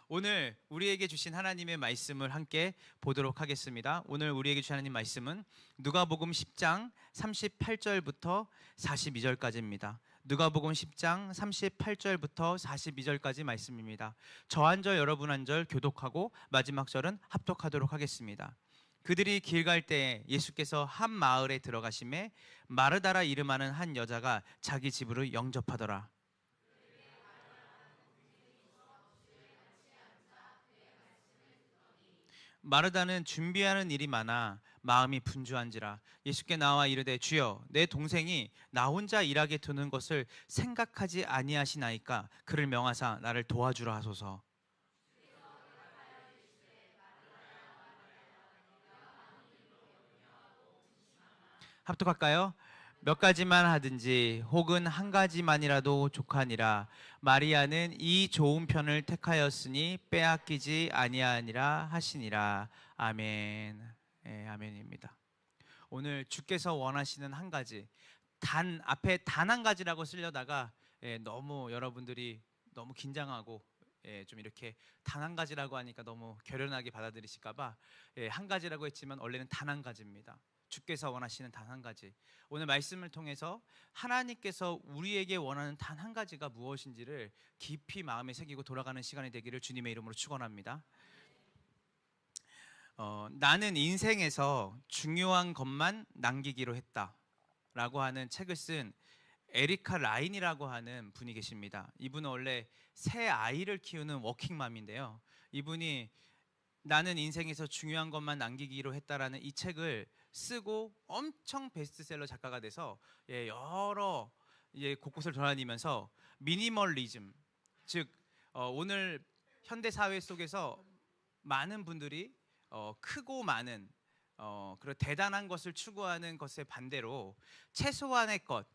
오늘 우리에게 주신 하나님의 말씀을 함께 보도록 하겠습니다. 오늘 우리에게 주신 하나님 말씀은 누가복음 10장 38절부터 42절까지입니다. 누가복음 10장 38절부터 42절까지 말씀입니다. 저 한 절 여러분 한 절 교독하고 마지막 절은 합독하도록 하겠습니다. 그들이 길 갈 때 예수께서 한 마을에 들어가심에 마르다라 이름하는 한 여자가 자기 집으로 영접하더라. 마르다는 준비하는 일이 많아 마음이 분주한지라 예수께 나와 이르되 주여 내 동생이 나 혼자 일하게 두는 것을 생각하지 아니하시나이까 그를 명하사 나를 도와주라 하소서. 합독할까요? 몇 가지만 하든지 혹은 한 가지만이라도 족하니라. 마리아는 이 좋은 편을 택하였으니 빼앗기지 아니하니라 하시니라. 아멘. 예, 아멘입니다. 오늘 주께서 원하시는 한 가지, 앞에 단 한 가지라고 쓰려다가 너무 여러분들이 너무 긴장하고 좀 이렇게 단 한 가지라고 하니까 너무 결연하게 받아들이실까봐 한 가지라고 했지만 원래는 단 한 가지입니다. 주께서 원하시는 단 한 가지. 오늘 말씀을 통해서 하나님께서 우리에게 원하는 단 한 가지가 무엇인지를 깊이 마음에 새기고 돌아가는 시간이 되기를 주님의 이름으로 축원합니다. 나는 인생에서 중요한 것만 남기기로 했다라고 하는 책을 쓴 에리카 라인이라고 하는 분이 계십니다. 이분은 원래 새 아이를 키우는 워킹맘인데요. 이분이 나는 인생에서 중요한 것만 남기기로 했다라는 이 책을 쓰고 엄청 베스트셀러 작가가 돼서 여러 곳곳을 돌아다니면서 미니멀리즘, 즉 오늘 현대 사회 속에서 많은 분들이 크고 많은 그리고 대단한 것을 추구하는 것에 반대로 최소한의 것,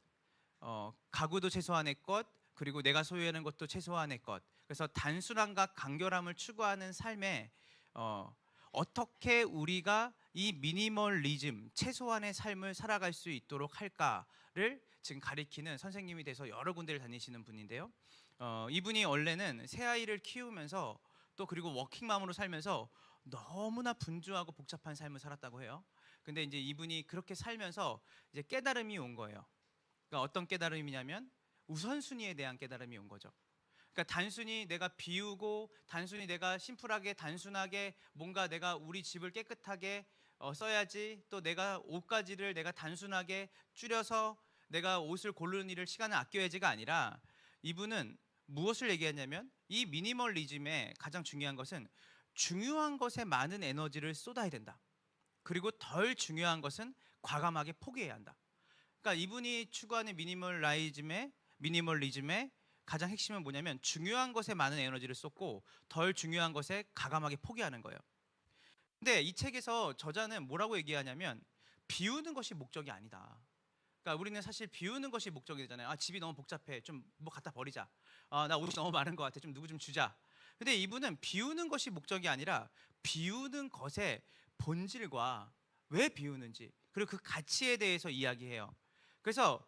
가구도 최소한의 것, 그리고 내가 소유하는 것도 최소한의 것. 그래서 단순함과 간결함을 추구하는 삶에 어떻게 우리가 이 미니멀리즘, 최소한의 삶을 살아갈 수 있도록 할까를 지금 가리키는 선생님이 돼서 여러 군데를 다니시는 분인데요. 이분이 원래는 새 아이를 키우면서 또 그리고 워킹맘으로 살면서 너무나 분주하고 복잡한 삶을 살았다고 해요. 근데 이제 이분이 그렇게 살면서 이제 깨달음이 온 거예요. 그러니까 어떤 깨달음이냐면 우선순위에 대한 깨달음이 온 거죠. 그러니까 단순히 내가 비우고 단순히 내가 심플하게 단순하게 뭔가 내가 우리 집을 깨끗하게 써야지, 또 내가 옷가지를 내가 단순하게 줄여서 내가 옷을 고르는 일을 시간을 아껴야지가 아니라 이분은 무엇을 얘기하냐면 이 미니멀리즘의 가장 중요한 것은 중요한 것에 많은 에너지를 쏟아야 된다. 그리고 덜 중요한 것은 과감하게 포기해야 한다. 그러니까 이분이 추구하는 미니멀리즘의 가장 핵심은 뭐냐면 중요한 것에 많은 에너지를 쏟고 덜 중요한 것에 과감하게 포기하는 거예요. 근데 이 책에서 저자는 뭐라고 얘기하냐면 비우는 것이 목적이 아니다. 그러니까 우리는 사실 비우는 것이 목적이 되잖아요. 아, 집이 너무 복잡해. 좀 뭐 갖다 버리자. 나 옷이 너무 많은 것 같아. 좀 누구 좀 주자. 근데 이분은 비우는 것이 목적이 아니라 비우는 것의 본질과 왜 비우는지 그리고 그 가치에 대해서 이야기해요. 그래서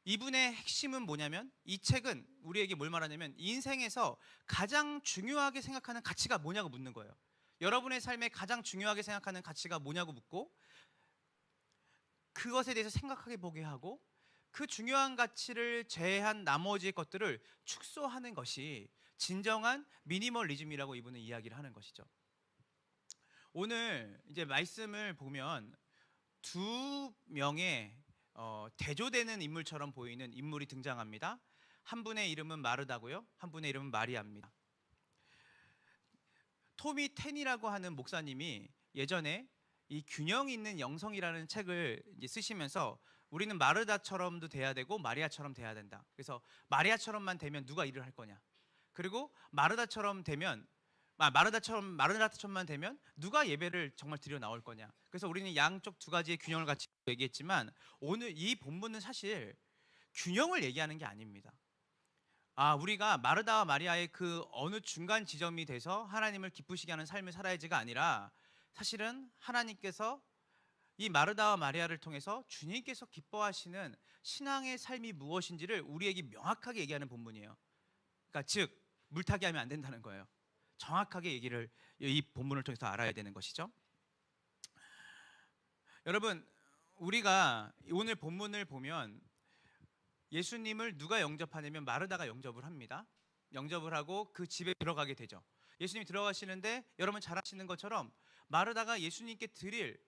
이분의 핵심은 뭐냐면 이 책은 우리에게 뭘 말하냐면 인생에서 가장 중요하게 생각하는 가치가 뭐냐고 묻는 거예요. 여러분의 삶에 가장 중요하게 생각하는 가치가 뭐냐고 묻고 그것에 대해서 생각하게 보게 하고 그 중요한 가치를 제외한 나머지 것들을 축소하는 것이 진정한 미니멀리즘이라고 이분은 이야기를 하는 것이죠. 오늘 이제 말씀을 보면 두 명의 대조되는 인물처럼 보이는 인물이 등장합니다. 한 분의 이름은 마르다고요. 한 분의 이름은 마리아입니다. 토미 텐이라고 하는 목사님이 예전에 이 균형 있는 영성이라는 책을 이제 쓰시면서 우리는 마르다처럼도 돼야 되고 마리아처럼 돼야 된다. 그래서 마리아처럼만 되면 누가 일을 할 거냐. 그리고 마르다처럼만 되면 누가 예배를 정말 드려 나올 거냐. 그래서 우리는 양쪽 두 가지의 균형을 같이 얘기했지만 오늘 이 본문은 사실 균형을 얘기하는 게 아닙니다. 우리가 마르다와 마리아의 그 어느 중간 지점이 돼서 하나님을 기쁘시게 하는 삶을 살아야지가 아니라 사실은 하나님께서 이 마르다와 마리아를 통해서 주님께서 기뻐하시는 신앙의 삶이 무엇인지를 우리에게 명확하게 얘기하는 본문이에요. 그러니까 즉 물타기 하면 안 된다는 거예요. 정확하게 얘기를 이 본문을 통해서 알아야 되는 것이죠. 여러분, 우리가 오늘 본문을 보면 예수님을 누가 영접하냐면 마르다가 영접을 합니다. 영접을 하고 그 집에 들어가게 되죠. 예수님이 들어가시는데 여러분 잘 아시는 것처럼 마르다가 예수님께 드릴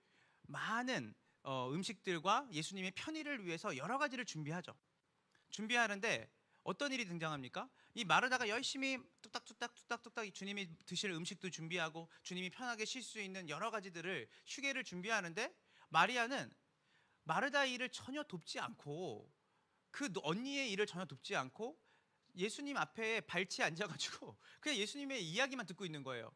많은 음식들과 예수님의 편의를 위해서 여러 가지를 준비하죠. 준비하는데 어떤 일이 등장합니까? 이 마르다가 열심히 뚝딱뚝딱 주님이 드실 음식도 준비하고 주님이 편하게 쉴 수 있는 여러 가지들을 휴게를 준비하는데 마리아는 마르다 일을 전혀 돕지 않고 그 언니의 일을 전혀 돕지 않고 예수님 앞에 발치에 앉아가지고 그냥 예수님의 이야기만 듣고 있는 거예요.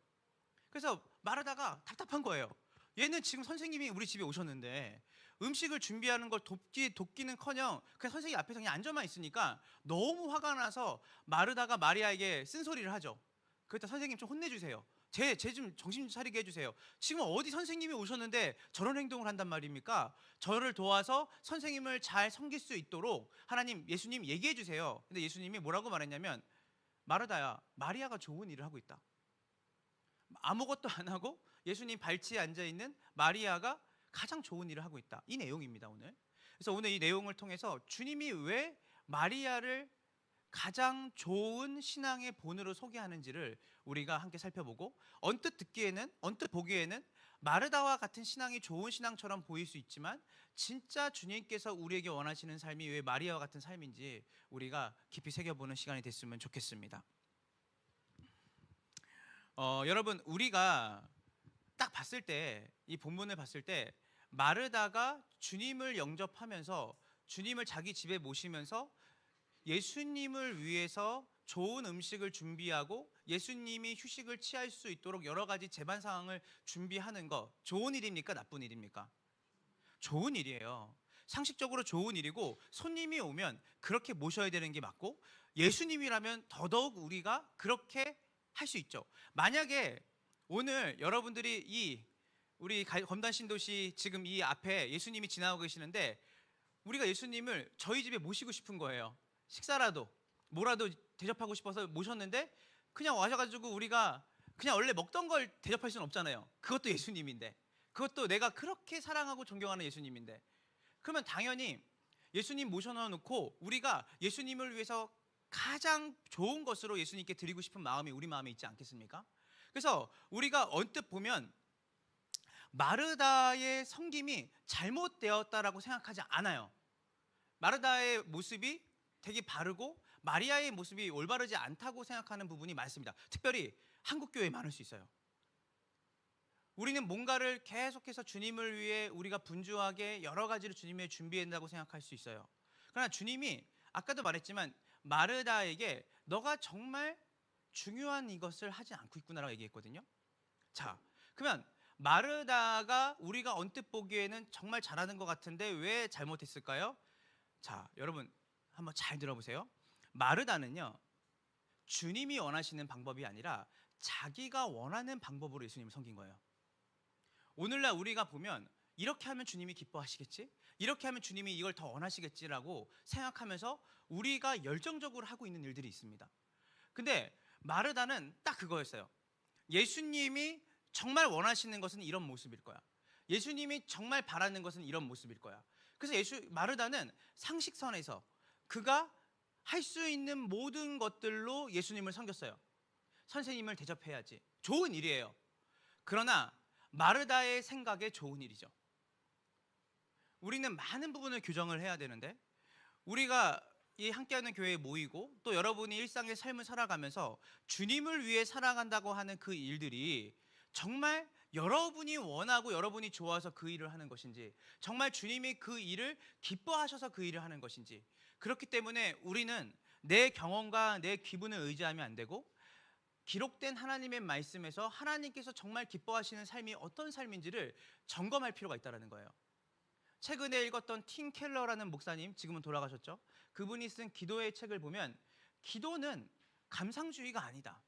그래서 마르다가 답답한 거예요. 얘는 지금 선생님이 우리 집에 오셨는데 음식을 준비하는 걸 돕기는커녕 그냥 선생님 앞에서 그냥 앉아만 있으니까 너무 화가 나서 마르다가 마리아에게 쓴소리를 하죠. 그랬다 선생님 좀 혼내주세요. 제 좀 정신 차리게 해주세요. 지금 어디 선생님이 오셨는데 저런 행동을 한단 말입니까? 저를 도와서 선생님을 잘 섬길 수 있도록 하나님, 예수님 얘기해 주세요. 근데 예수님이 뭐라고 말했냐면 마르다야, 마리아가 좋은 일을 하고 있다. 아무것도 안 하고 예수님 발치에 앉아 있는 마리아가 가장 좋은 일을 하고 있다. 이 내용입니다, 오늘. 그래서 오늘 이 내용을 통해서 주님이 왜 마리아를 가장 좋은 신앙의 본으로 소개하는지를 우리가 함께 살펴보고 언뜻 보기에는 마르다와 같은 신앙이 좋은 신앙처럼 보일 수 있지만 진짜 주님께서 우리에게 원하시는 삶이 왜 마리아와 같은 삶인지 우리가 깊이 새겨보는 시간이 됐으면 좋겠습니다. 여러분, 우리가 딱 봤을 때, 이 본문을 봤을 때 마르다가 주님을 영접하면서 주님을 자기 집에 모시면서 예수님을 위해서 좋은 음식을 준비하고 예수님이 휴식을 취할 수 있도록 여러 가지 제반 상황을 준비하는 거 좋은 일입니까? 나쁜 일입니까? 좋은 일이에요. 상식적으로 좋은 일이고 손님이 오면 그렇게 모셔야 되는 게 맞고 예수님이라면 더더욱 우리가 그렇게 할 수 있죠. 만약에 오늘 여러분들이 우리 검단 신도시 지금 이 앞에 예수님이 지나고 계시는데 우리가 예수님을 저희 집에 모시고 싶은 거예요. 식사라도 뭐라도 대접하고 싶어서 모셨는데 그냥 와셔가지고 우리가 그냥 원래 먹던 걸 대접할 수는 없잖아요. 그것도 예수님인데, 그것도 내가 그렇게 사랑하고 존경하는 예수님인데, 그러면 당연히 예수님 모셔놓고 우리가 예수님을 위해서 가장 좋은 것으로 예수님께 드리고 싶은 마음이 우리 마음에 있지 않겠습니까? 그래서 우리가 언뜻 보면 마르다의 섬김이 잘못되었다라고 생각하지 않아요. 마르다의 모습이 되게 바르고 마리아의 모습이 올바르지 않다고 생각하는 부분이 많습니다. 특별히 한국 교회에 많을 수 있어요. 우리는 뭔가를 계속해서 주님을 위해 우리가 분주하게 여러 가지를 주님을 준비한다고 생각할 수 있어요. 그러나 주님이 아까도 말했지만 마르다에게 너가 정말 중요한 이것을 하지 않고 있구나라고 얘기했거든요. 자, 그러면 마르다가 우리가 언뜻 보기에는 정말 잘하는 것 같은데 왜 잘못했을까요? 자, 여러분 한번 잘 들어보세요. 마르다는요, 주님이 원하시는 방법이 아니라 자기가 원하는 방법으로 예수님을 섬긴 거예요. 오늘날 우리가 보면 이렇게 하면 주님이 기뻐하시겠지? 이렇게 하면 주님이 이걸 더 원하시겠지라고 생각하면서 우리가 열정적으로 하고 있는 일들이 있습니다. 근데 마르다는 딱 그거였어요. 예수님이 정말 원하시는 것은 이런 모습일 거야. 예수님이 정말 바라는 것은 이런 모습일 거야. 그래서 마르다는 상식선에서 그가 할 수 있는 모든 것들로 예수님을 섬겼어요. 선생님을 대접해야지. 좋은 일이에요. 그러나 마르다의 생각에 좋은 일이죠. 우리는 많은 부분을 교정을 해야 되는데 우리가 이 함께하는 교회에 모이고 또 여러분이 일상의 삶을 살아가면서 주님을 위해 살아간다고 하는 그 일들이 정말 여러분이 원하고 여러분이 좋아서 그 일을 하는 것인지, 정말 주님이 그 일을 기뻐하셔서 그 일을 하는 것인지, 그렇기 때문에 우리는 내 경험과 내 기분을 의지하면 안 되고 기록된 하나님의 말씀에서 하나님께서 정말 기뻐하시는 삶이 어떤 삶인지를 점검할 필요가 있다는 거예요. 최근에 읽었던 팀 켈러라는 목사님, 지금은 돌아가셨죠? 그분이 쓴 기도의 책을 보면 기도는 감상주의가 아니다.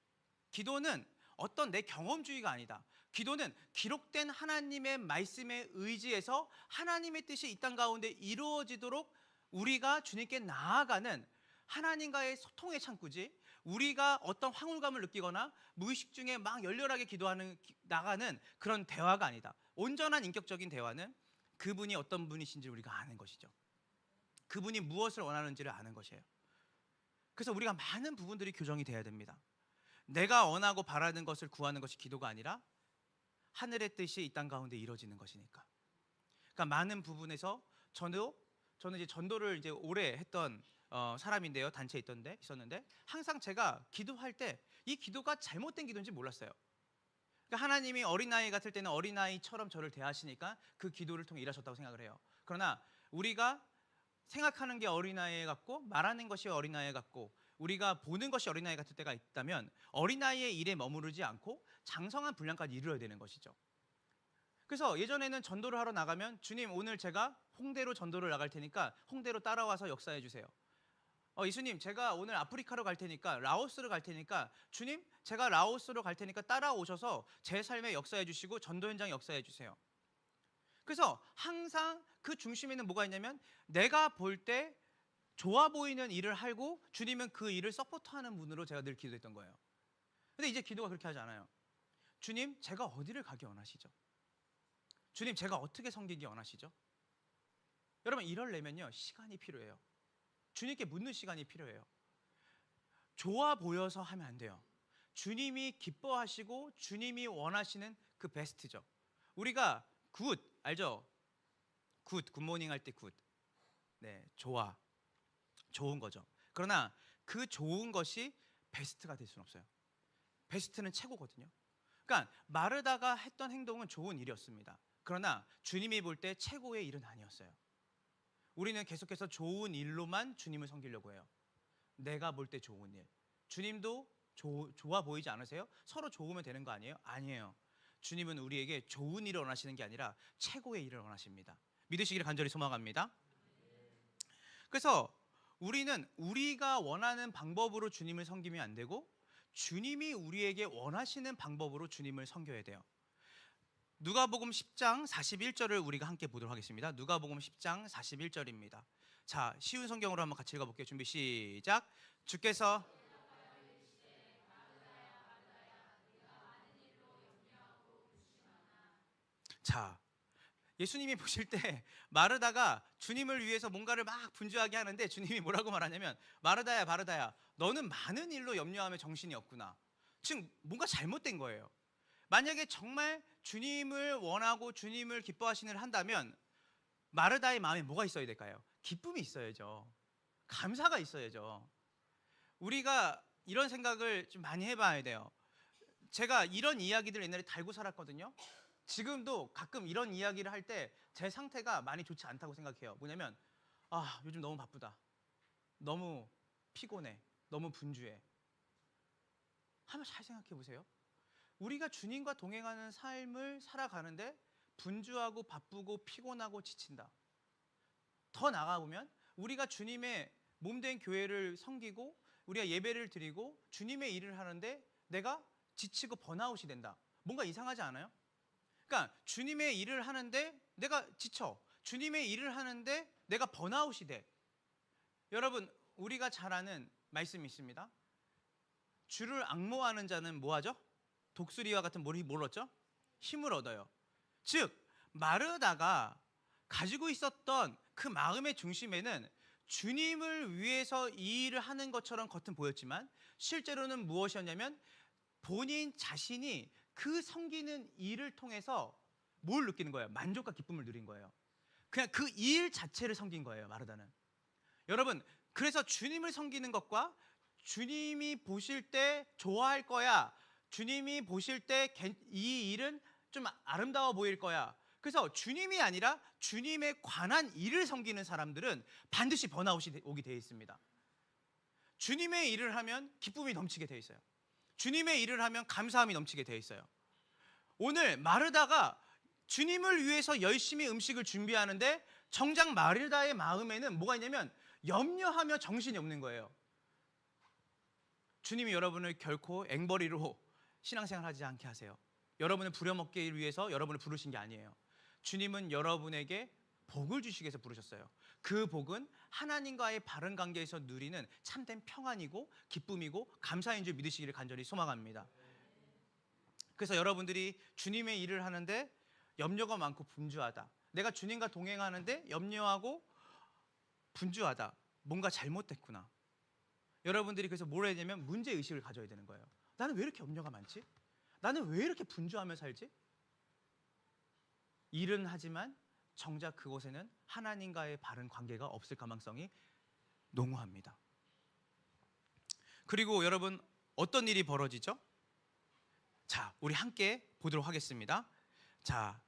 기도는 어떤 내 경험주의가 아니다. 기도는 기록된 하나님의 말씀에 의지해서 하나님의 뜻이 이 땅 가운데 이루어지도록 우리가 주님께 나아가는 하나님과의 소통의 창구지, 우리가 어떤 황홀감을 느끼거나 무의식 중에 막 열렬하게 나가는 그런 대화가 아니다. 온전한 인격적인 대화는 그분이 어떤 분이신지 우리가 아는 것이죠. 그분이 무엇을 원하는지를 아는 것이에요. 그래서 우리가 많은 부분들이 교정이 돼야 됩니다. 내가 원하고 바라는 것을 구하는 것이 기도가 아니라 하늘의 뜻이 이 땅 가운데 이루어지는 것이니까. 그러니까 많은 부분에서 저는 이제 전도를 이제 오래 했던 사람인데요. 단체에 있었는데 항상 제가 기도할 때 이 기도가 잘못된 기도인지 몰랐어요. 그러니까 하나님이 어린아이 같을 때는 어린아이처럼 저를 대하시니까 그 기도를 통해 일하셨다고 생각을 해요. 그러나 우리가 생각하는 게 어린아이 같고 말하는 것이 어린아이 같고 우리가 보는 것이 어린아이 같을 때가 있다면 어린아이의 일에 머무르지 않고 장성한 분량까지 이루어야 되는 것이죠. 그래서 예전에는 전도를 하러 나가면 주님 오늘 제가 홍대로 전도를 나갈 테니까 홍대로 따라와서 역사해 주세요. 예수님 제가 오늘 아프리카로 갈 테니까 라오스로 갈 테니까 주님 제가 라오스로 갈 테니까 따라오셔서 제 삶에 역사해 주시고 전도 현장 역사해 주세요. 그래서 항상 그 중심에는 뭐가 있냐면 내가 볼 때 좋아 보이는 일을 하고 주님은 그 일을 서포트하는 분으로 제가 늘 기도했던 거예요. 근데 이제 기도가 그렇게 하지 않아요. 주님 제가 어디를 가기 원하시죠? 주님 제가 어떻게 섬기기 원하시죠? 여러분 이러려면요 시간이 필요해요. 주님께 묻는 시간이 필요해요. 좋아 보여서 하면 안 돼요. 주님이 기뻐하시고 주님이 원하시는 그 베스트죠. 우리가 굿 알죠? 굿모닝 할 때 굿. 네, 좋은 거죠. 그러나 그 좋은 것이 베스트가 될 수는 없어요. 베스트는 최고거든요. 그러니까 마르다가 했던 행동은 좋은 일이었습니다. 그러나 주님이 볼 때 최고의 일은 아니었어요. 우리는 계속해서 좋은 일로만 주님을 섬기려고 해요. 내가 볼 때 좋은 일. 주님도 좋아 보이지 않으세요? 서로 좋으면 되는 거 아니에요? 아니에요. 주님은 우리에게 좋은 일을 원하시는 게 아니라 최고의 일을 원하십니다. 믿으시기를 간절히 소망합니다. 그래서 우리는 우리가 원하는 방법으로 주님을 섬기면 안 되고 주님이 우리에게 원하시는 방법으로 주님을 섬겨야 돼요. 누가복음 10장 41절을 우리가 함께 보도록 하겠습니다. 누가복음 10장 41절입니다. 자, 쉬운 성경으로 한번 같이 읽어볼게요. 준비 시작. 주께서 자, 예수님이 보실 때 마르다가 주님을 위해서 뭔가를 막 분주하게 하는데 주님이 뭐라고 말하냐면 마르다야 마르다야 너는 많은 일로 염려하며 정신이 없구나. 지금 뭔가 잘못된 거예요. 만약에 정말 주님을 원하고 주님을 기뻐하시는 일을 한다면 마르다의 마음에 뭐가 있어야 될까요? 기쁨이 있어야죠. 감사가 있어야죠. 우리가 이런 생각을 좀 많이 해봐야 돼요. 제가 이런 이야기들 옛날에 달고 살았거든요. 지금도 가끔 이런 이야기를 할 때 제 상태가 많이 좋지 않다고 생각해요. 뭐냐면 요즘 너무 바쁘다. 너무 피곤해. 너무 분주해. 한번 잘 생각해 보세요. 우리가 주님과 동행하는 삶을 살아가는데 분주하고 바쁘고 피곤하고 지친다. 더 나아가보면 우리가 주님의 몸된 교회를 섬기고 우리가 예배를 드리고 주님의 일을 하는데 내가 지치고 번아웃이 된다. 뭔가 이상하지 않아요? 그러니까 주님의 일을 하는데 내가 지쳐. 주님의 일을 하는데 내가 번아웃이 돼. 여러분 우리가 잘 아는 말씀이 있습니다. 주를 앙모하는 자는 뭐하죠? 독수리와 같은 뭘 얻죠? 힘을 얻어요. 즉 마르다가 가지고 있었던 그 마음의 중심에는 주님을 위해서 이 일을 하는 것처럼 겉은 보였지만 실제로는 무엇이었냐면 본인 자신이 그 섬기는 일을 통해서 뭘 느끼는 거예요? 만족과 기쁨을 누린 거예요. 그냥 그 일 자체를 섬긴 거예요, 마르다는. 여러분, 그래서 주님을 섬기는 것과 주님이 보실 때 좋아할 거야. 주님이 보실 때 이 일은 좀 아름다워 보일 거야. 그래서 주님이 아니라 주님에 관한 일을 섬기는 사람들은 반드시 번아웃이 오게 되어 있습니다. 주님의 일을 하면 기쁨이 넘치게 되어 있어요. 주님의 일을 하면 감사함이 넘치게 되어 있어요. 오늘 마르다가 주님을 위해서 열심히 음식을 준비하는데 정작 마르다의 마음에는 뭐가 있냐면 염려하며 정신이 없는 거예요. 주님이 여러분을 결코 앵벌이로 신앙생활 하지 않게 하세요. 여러분을 부려먹기 위해서 여러분을 부르신 게 아니에요. 주님은 여러분에게 복을 주시기 위해서 부르셨어요. 그 복은 하나님과의 바른 관계에서 누리는 참된 평안이고 기쁨이고 감사인 줄 믿으시기를 간절히 소망합니다. 그래서 여러분들이 주님의 일을 하는데 염려가 많고 분주하다, 내가 주님과 동행하는데 염려하고 분주하다, 뭔가 잘못됐구나. 여러분들이 그래서 뭘 해야 되냐면 문제의식을 가져야 되는 거예요. 나는 왜 이렇게 염려가 많지? 나는 왜 이렇게 분주하며 살지? 일은 하지만 정작 그곳에는 하나님과의 바른 관계가 없을 가능성이 농후합니다. 그리고 여러분, 어떤 일이 벌어지죠? 자, 우리 함께 보도록 하겠습니다. 자,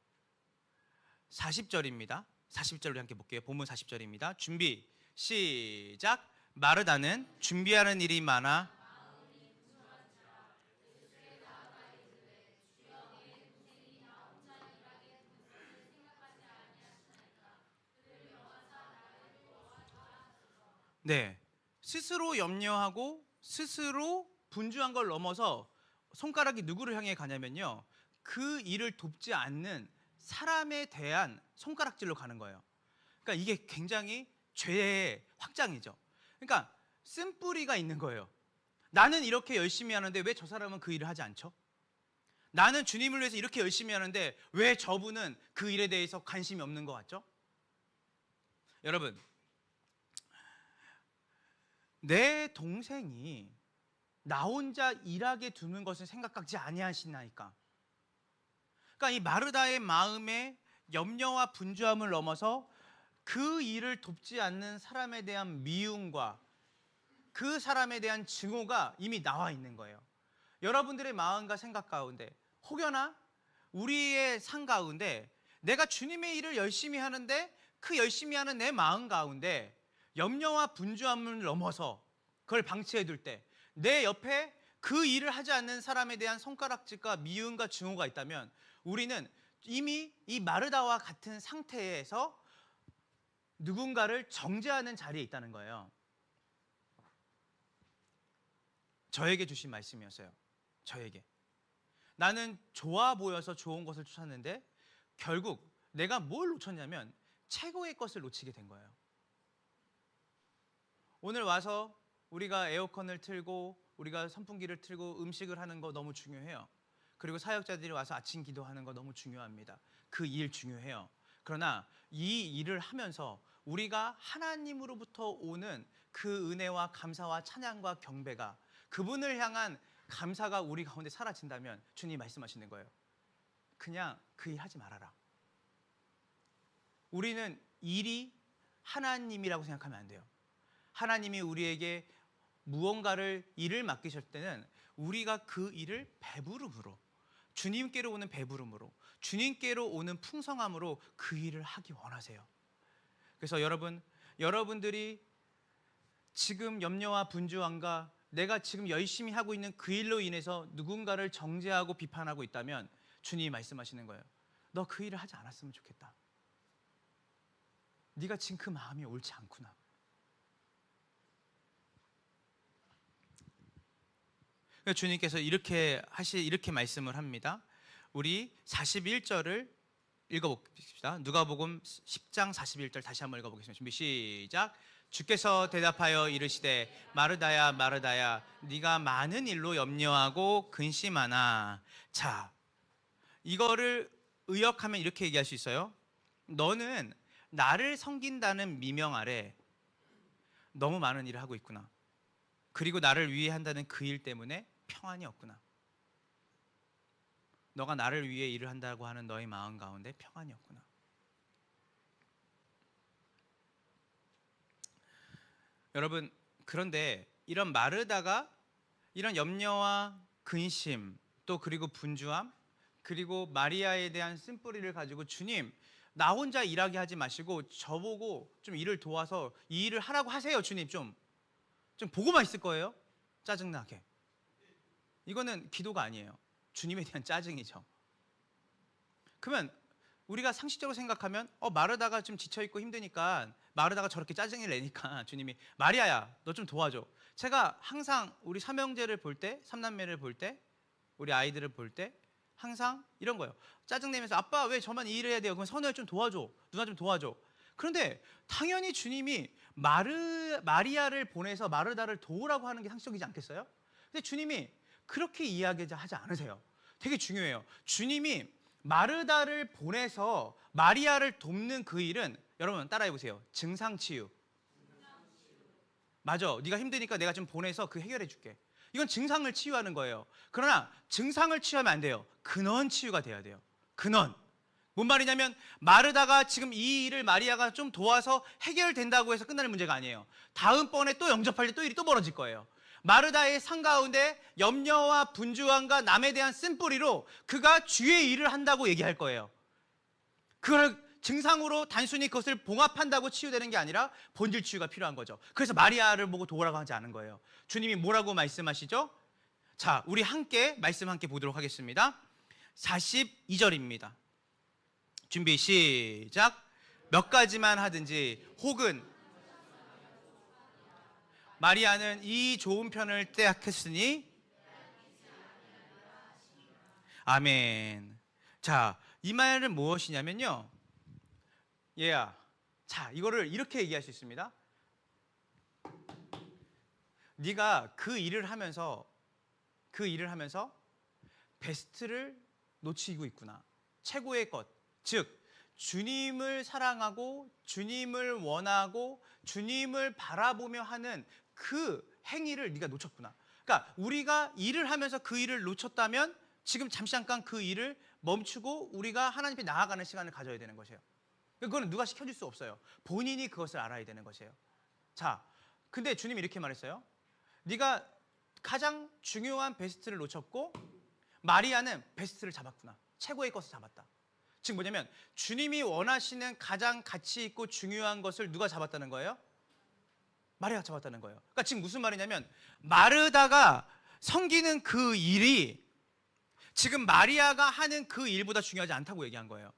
40절입니다. 40절로 함께 볼게요. 본문 40절입니다. 준비, 시작. 마르다는 준비하는 일이 많아 네, 스스로 염려하고 스스로 분주한 걸 넘어서 손가락이 누구를 향해 가냐면요, 그 일을 돕지 않는 사람에 대한 손가락질로 가는 거예요. 그러니까 이게 굉장히 죄의 확장이죠. 그러니까 쓴뿌리가 있는 거예요. 나는 이렇게 열심히 하는데 왜 저 사람은 그 일을 하지 않죠? 나는 주님을 위해서 이렇게 열심히 하는데 왜 저분은 그 일에 대해서 관심이 없는 것 같죠? 여러분, 내 동생이 나 혼자 일하게 두는 것을 생각하지 아니하시나이까. 그러니까 이 마르다의 마음에 염려와 분주함을 넘어서 그 일을 돕지 않는 사람에 대한 미움과 그 사람에 대한 증오가 이미 나와 있는 거예요. 여러분들의 마음과 생각 가운데, 혹여나 우리의 삶 가운데 내가 주님의 일을 열심히 하는데 그 열심히 하는 내 마음 가운데 염려와 분주함을 넘어서 그걸 방치해 둘 때 내 옆에 그 일을 하지 않는 사람에 대한 손가락질과 미움과 증오가 있다면 우리는 이미 이 마르다와 같은 상태에서 누군가를 정죄하는 자리에 있다는 거예요. 저에게 주신 말씀이었어요. 저에게. 나는 좋아 보여서 좋은 것을 쫓았는데 결국 내가 뭘 놓쳤냐면 최고의 것을 놓치게 된 거예요. 오늘 와서 우리가 에어컨을 틀고 우리가 선풍기를 틀고 음식을 하는 거 너무 중요해요. 그리고 사역자들이 와서 아침 기도하는 거 너무 중요합니다. 그 일 중요해요. 그러나 이 일을 하면서 우리가 하나님으로부터 오는 그 은혜와 감사와 찬양과 경배가, 그분을 향한 감사가 우리 가운데 사라진다면 주님이 말씀하시는 거예요. 그냥 그 일 하지 말아라. 우리는 일이 하나님이라고 생각하면 안 돼요. 하나님이 우리에게 무언가를 일을 맡기실 때는 우리가 그 일을 배부름으로, 주님께로 오는 배부름으로, 주님께로 오는 풍성함으로 그 일을 하기 원하세요. 그래서 여러분들이 지금 염려와 분주함과 내가 지금 열심히 하고 있는 그 일로 인해서 누군가를 정죄하고 비판하고 있다면 주님이 말씀하시는 거예요. 너 그 일을 하지 않았으면 좋겠다. 네가 지금 그 마음이 옳지 않구나. 주님께서 이렇게 말씀을 합니다. 우리 41절을 읽어봅시다. 누가복음 10장 41절 다시 한번 읽어보겠습니다. 준비 시작. 주께서 대답하여 이르시되 마르다야 마르다야 네가 많은 일로 염려하고 근심하나. 자, 이거를 의역하면 이렇게 얘기할 수 있어요. 너는 나를 섬긴다는 미명 아래 너무 많은 일을 하고 있구나. 그리고 나를 위해 한다는 그 일 때문에 평안이 없구나. 너가 나를 위해 일을 한다고 하는 너의 마음 가운데 평안이 없구나. 여러분, 그런데 이런 마르다가 이런 염려와 근심, 또 그리고 분주함, 그리고 마리아에 대한 쓴뿌리를 가지고 주님, 나 혼자 일하게 하지 마시고 저보고 좀 일을 도와서 이 일을 하라고 하세요. 주님, 좀 보고만 있을 거예요? 짜증나게. 이거는 기도가 아니에요. 주님에 대한 짜증이죠. 그러면 우리가 상식적으로 생각하면 마르다가 좀 지쳐있고 힘드니까, 마르다가 저렇게 짜증을 내니까 주님이 마리아야 너 좀 도와줘. 제가 항상 우리 삼형제를 볼 때, 삼남매를 볼 때, 우리 아이들을 볼 때 항상 이런 거예요. 짜증내면서 아빠 왜 저만 이 일을 해야 돼요? 그럼 선우야 좀 도와줘. 누나 좀 도와줘. 그런데 당연히 주님이 마리아를 보내서 마르다를 도우라고 하는 게 상식적이지 않겠어요? 근데 주님이 그렇게 이야기하지 않으세요. 되게 중요해요. 주님이 마르다를 보내서 마리아를 돕는 그 일은, 여러분 따라해 보세요. 증상 치유. 맞아. 네가 힘드니까 내가 좀 보내서 그 해결해 줄게. 이건 증상을 치유하는 거예요. 그러나 증상을 치유하면 안 돼요. 근원 치유가 돼야 돼요. 근원. 뭔 말이냐면 마르다가 지금 이 일을 마리아가 좀 도와서 해결된다고 해서 끝나는 문제가 아니에요. 다음번에 또 영접할 때 또 일이 또 벌어질 거예요. 마르다의 삶 가운데 염려와 분주함과 남에 대한 쓴뿌리로 그가 주의 일을 한다고 얘기할 거예요. 그걸 증상으로 단순히 그것을 봉합한다고 치유되는 게 아니라 본질 치유가 필요한 거죠. 그래서 마리아를 보고 도우라고 하지 않은 거예요. 주님이 뭐라고 말씀하시죠? 자, 우리 함께 말씀 함께 보도록 하겠습니다. 42절입니다. 준비 시작. 몇 가지만 하든지 혹은 마리아는 이 좋은 편을 떼약했으니 아멘. 자, 이 말은 무엇이냐면요. 얘야, 자, 이거를 이렇게 얘기할 수 있습니다. 네가 그 일을 하면서 베스트를 놓치고 있구나. 최고의 것, 즉 주님을 사랑하고 주님을 원하고 주님을 바라보며 하는 그 행위를 네가 놓쳤구나. 그러니까 우리가 일을 하면서 그 일을 놓쳤다면 지금 잠깐 그 일을 멈추고 우리가 하나님 앞에 나아가는 시간을 가져야 되는 것이에요. 그거는 누가 시켜줄 수 없어요. 본인이 그것을 알아야 되는 것이에요. 자, 근데 주님이 이렇게 말했어요. 네가 가장 중요한 베스트를 놓쳤고 마리아는 베스트를 잡았구나. 최고의 것을 잡았다. 즉 뭐냐면 주님이 원하시는 가장 가치 있고 중요한 것을 누가 잡았다는 거예요? 마리아가 잡았다는 거예요. 그러니까 지금 무슨 말이냐면 마르다가 섬기는 그 일이 지금 마리아가 하는 그 일보다 중요하지 않다고 얘기한 거예요.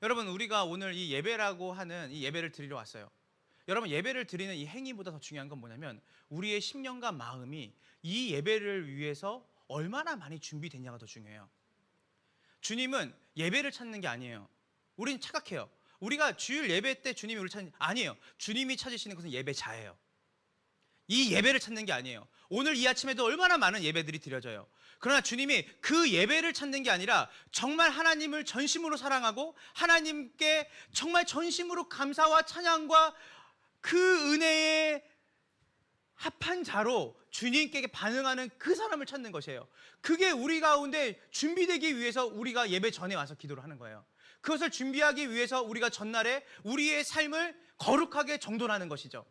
여러분, 우리가 오늘 이 예배라고 하는 이 예배를 드리러 왔어요. 여러분, 예배를 드리는 이 행위보다 더 중요한 건 뭐냐면 우리의 심령과 마음이 이 예배를 위해서 얼마나 많이 준비됐냐가 더 중요해요. 주님은 예배를 찾는 게 아니에요. 우리는 착각해요. 우리가 주일 예배 때 주님이 우리를 찾는, 아니에요. 주님이 찾으시는 것은 예배자예요. 이 예배를 찾는 게 아니에요. 오늘 이 아침에도 얼마나 많은 예배들이 드려져요. 그러나 주님이 그 예배를 찾는 게 아니라 정말 하나님을 전심으로 사랑하고 하나님께 정말 전심으로 감사와 찬양과 그 은혜에 합한 자로 주님께 반응하는 그 사람을 찾는 것이에요. 그게 우리 가운데 준비되기 위해서 우리가 예배 전에 와서 기도를 하는 거예요. 그것을 준비하기 위해서 우리가 전날에 우리의 삶을 거룩하게 정돈하는 것이죠.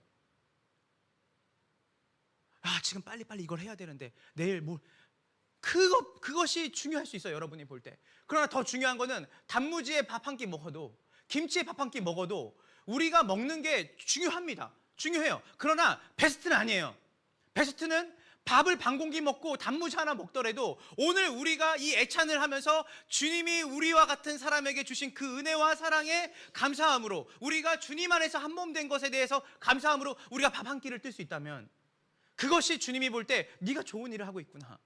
아, 지금 빨리빨리 이걸 해야 되는데 내일 뭘, 그것이 중요할 수 있어요. 여러분이 볼 때. 그러나 더 중요한 거는 단무지에 밥 한 끼 먹어도, 김치에 밥 한 끼 먹어도 우리가 먹는 게 중요합니다. 중요해요. 그러나 베스트는 아니에요. 베스트는 밥을 반 공기 먹고 단무지 하나 먹더라도 오늘 우리가 이 애찬을 하면서 주님이 우리와 같은 사람에게 주신 그 은혜와 사랑에 감사함으로, 우리가 주님 안에서 한 몸 된 것에 대해서 감사함으로 우리가 밥 한 끼를 뜰 수 있다면 그것이 주님이 볼 때 네가 좋은 일을 하고 있구나.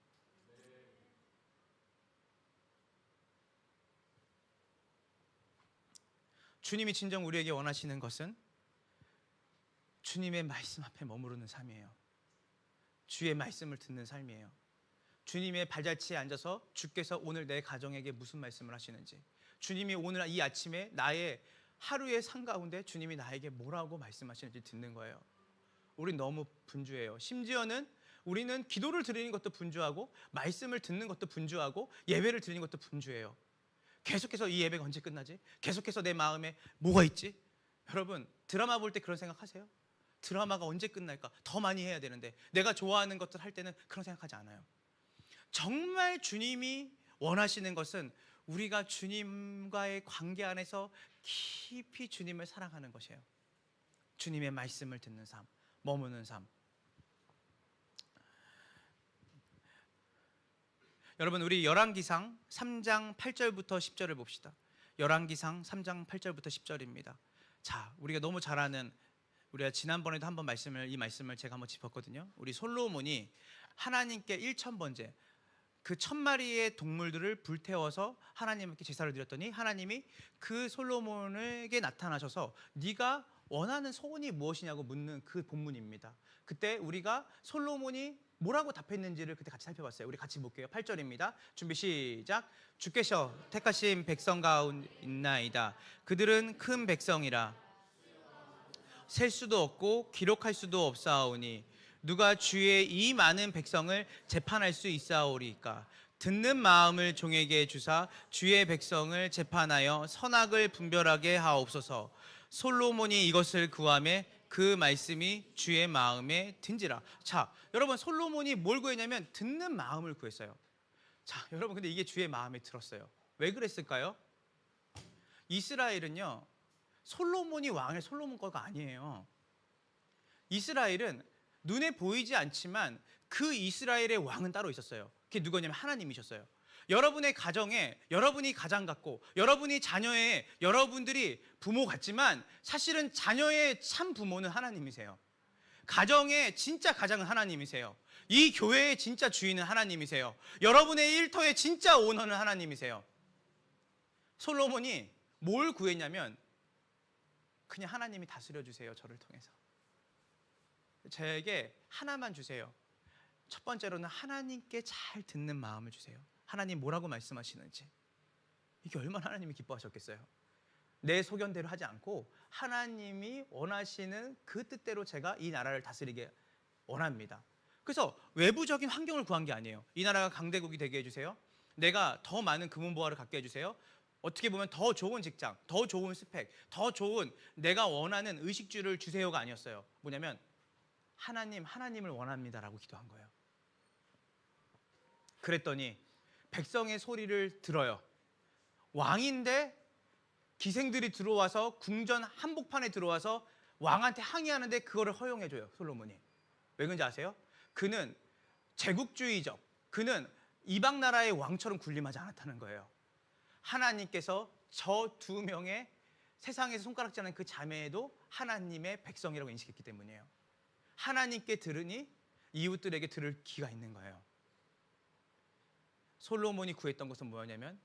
주님이 진정 우리에게 원하시는 것은 주님의 말씀 앞에 머무르는 삶이에요. 주의 말씀을 듣는 삶이에요. 주님의 발자취에 앉아서 주께서 오늘 내 가정에게 무슨 말씀을 하시는지, 주님이 오늘 이 아침에 나의 하루의 삶 가운데 주님이 나에게 뭐라고 말씀하시는지 듣는 거예요. 우린 너무 분주해요. 심지어는 우리는 기도를 드리는 것도 분주하고 말씀을 듣는 것도 분주하고 예배를 드리는 것도 분주해요. 계속해서 이 예배가 언제 끝나지? 계속해서 내 마음에 뭐가 있지? 여러분, 드라마 볼 때 그런 생각하세요? 드라마가 언제 끝날까? 더 많이 해야 되는데, 내가 좋아하는 것들 할 때는 그런 생각하지 않아요. 정말 주님이 원하시는 것은 우리가 주님과의 관계 안에서 깊이 주님을 사랑하는 것이에요. 주님의 말씀을 듣는 삶, 머무는 삶. 여러분, 우리 열왕기상 3장 8절부터 10절을 봅시다. 열왕기상 3장 8절부터 10절입니다. 자, 우리가 너무 잘 아는, 우리가 지난번에도 한번 이 말씀을 제가 한번 짚었거든요. 우리 솔로몬이 하나님께 1000번째, 그 1000마리의 동물들을 불태워서 하나님께 제사를 드렸더니 하나님이 그 솔로몬에게 나타나셔서 네가 원하는 소원이 무엇이냐고 묻는 그 본문입니다. 그때 우리가 솔로몬이 뭐라고 답했는지를 그때 같이 살펴봤어요. 우리 같이 볼게요. 8절입니다. 준비 시작. 주께서 택하신 백성 가운데 있나이다. 그들은 큰 백성이라 셀 수도 없고 기록할 수도 없사오니 누가 주의 이 많은 백성을 재판할 수 있사오리까. 듣는 마음을 종에게 주사 주의 백성을 재판하여 선악을 분별하게 하옵소서. 솔로몬이 이것을 구하매 그 말씀이 주의 마음에 든지라. 자, 여러분 솔로몬이 뭘 구했냐면 듣는 마음을 구했어요. 자, 여러분 근데 이게 주의 마음에 들었어요. 왜 그랬을까요? 이스라엘은요, 솔로몬이 왕의 솔로몬 거가 아니에요. 이스라엘은 눈에 보이지 않지만 그 이스라엘의 왕은 따로 있었어요. 그게 누구냐면 하나님이셨어요. 여러분의 가정에 여러분이 가장 같고 여러분이 자녀의 여러분들이 부모 같지만 사실은 자녀의 참 부모는 하나님이세요. 가정의 진짜 가장은 하나님이세요. 이 교회의 진짜 주인은 하나님이세요. 여러분의 일터의 진짜 오너는 하나님이세요. 솔로몬이 뭘 구했냐면 그냥 하나님이 다스려 주세요. 저를 통해서 저에게 하나만 주세요. 첫 번째로는 하나님께 잘 듣는 마음을 주세요. 하나님 뭐라고 말씀하시는지. 이게 얼마나 하나님이 기뻐하셨겠어요. 내 소견대로 하지 않고 하나님이 원하시는 그 뜻대로 제가 이 나라를 다스리게 원합니다. 그래서 외부적인 환경을 구한 게 아니에요. 이 나라가 강대국이 되게 해주세요. 내가 더 많은 금은보화를 갖게 해주세요. 어떻게 보면 더 좋은 직장, 더 좋은 스펙, 더 좋은 내가 원하는 의식주를 주세요가 아니었어요. 뭐냐면 하나님을 원합니다라고 기도한 거예요. 그랬더니 백성의 소리를 들어요. 왕인데 기생들이 들어와서 궁전 한복판에 들어와서 왕한테 항의하는데 그거를 허용해줘요. 솔로몬이. 왜 그런지 아세요? 그는 제국주의적, 그는 이방 나라의 왕처럼 군림하지 않았다는 거예요. 하나님께서 저 2명의 세상에서 손가락질 하는 그 자매에도 하나님의 백성이라고 인식했기 때문이에요. 하나님께 들으니 이웃들에게 들을 기가 있는 거예요. 솔로몬이 구했던 것은 뭐였냐면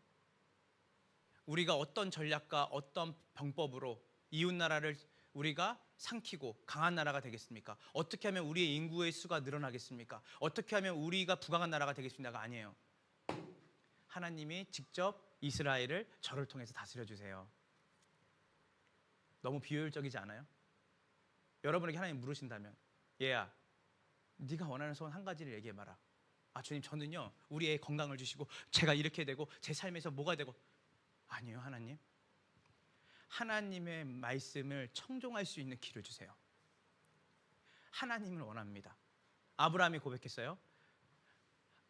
우리가 어떤 전략과 어떤 방법으로 이웃 나라를 우리가 삼키고 강한 나라가 되겠습니까? 어떻게 하면 우리의 인구의 수가 늘어나겠습니까? 어떻게 하면 우리가 부강한 나라가 되겠습니까가 아니에요. 하나님이 직접 이스라엘을 저를 통해서 다스려 주세요. 너무 비효율적이지 않아요? 여러분에게 하나님 물으신다면 얘야, 네가 원하는 소원 한 가지를 얘기해봐라. 아 주님, 저는요 우리 애 건강을 주시고 제가 이렇게 되고 제 삶에서 뭐가 되고. 아니요, 하나님. 하나님의 말씀을 청종할 수 있는 길을 주세요. 하나님을 원합니다. 아브라함이 고백했어요.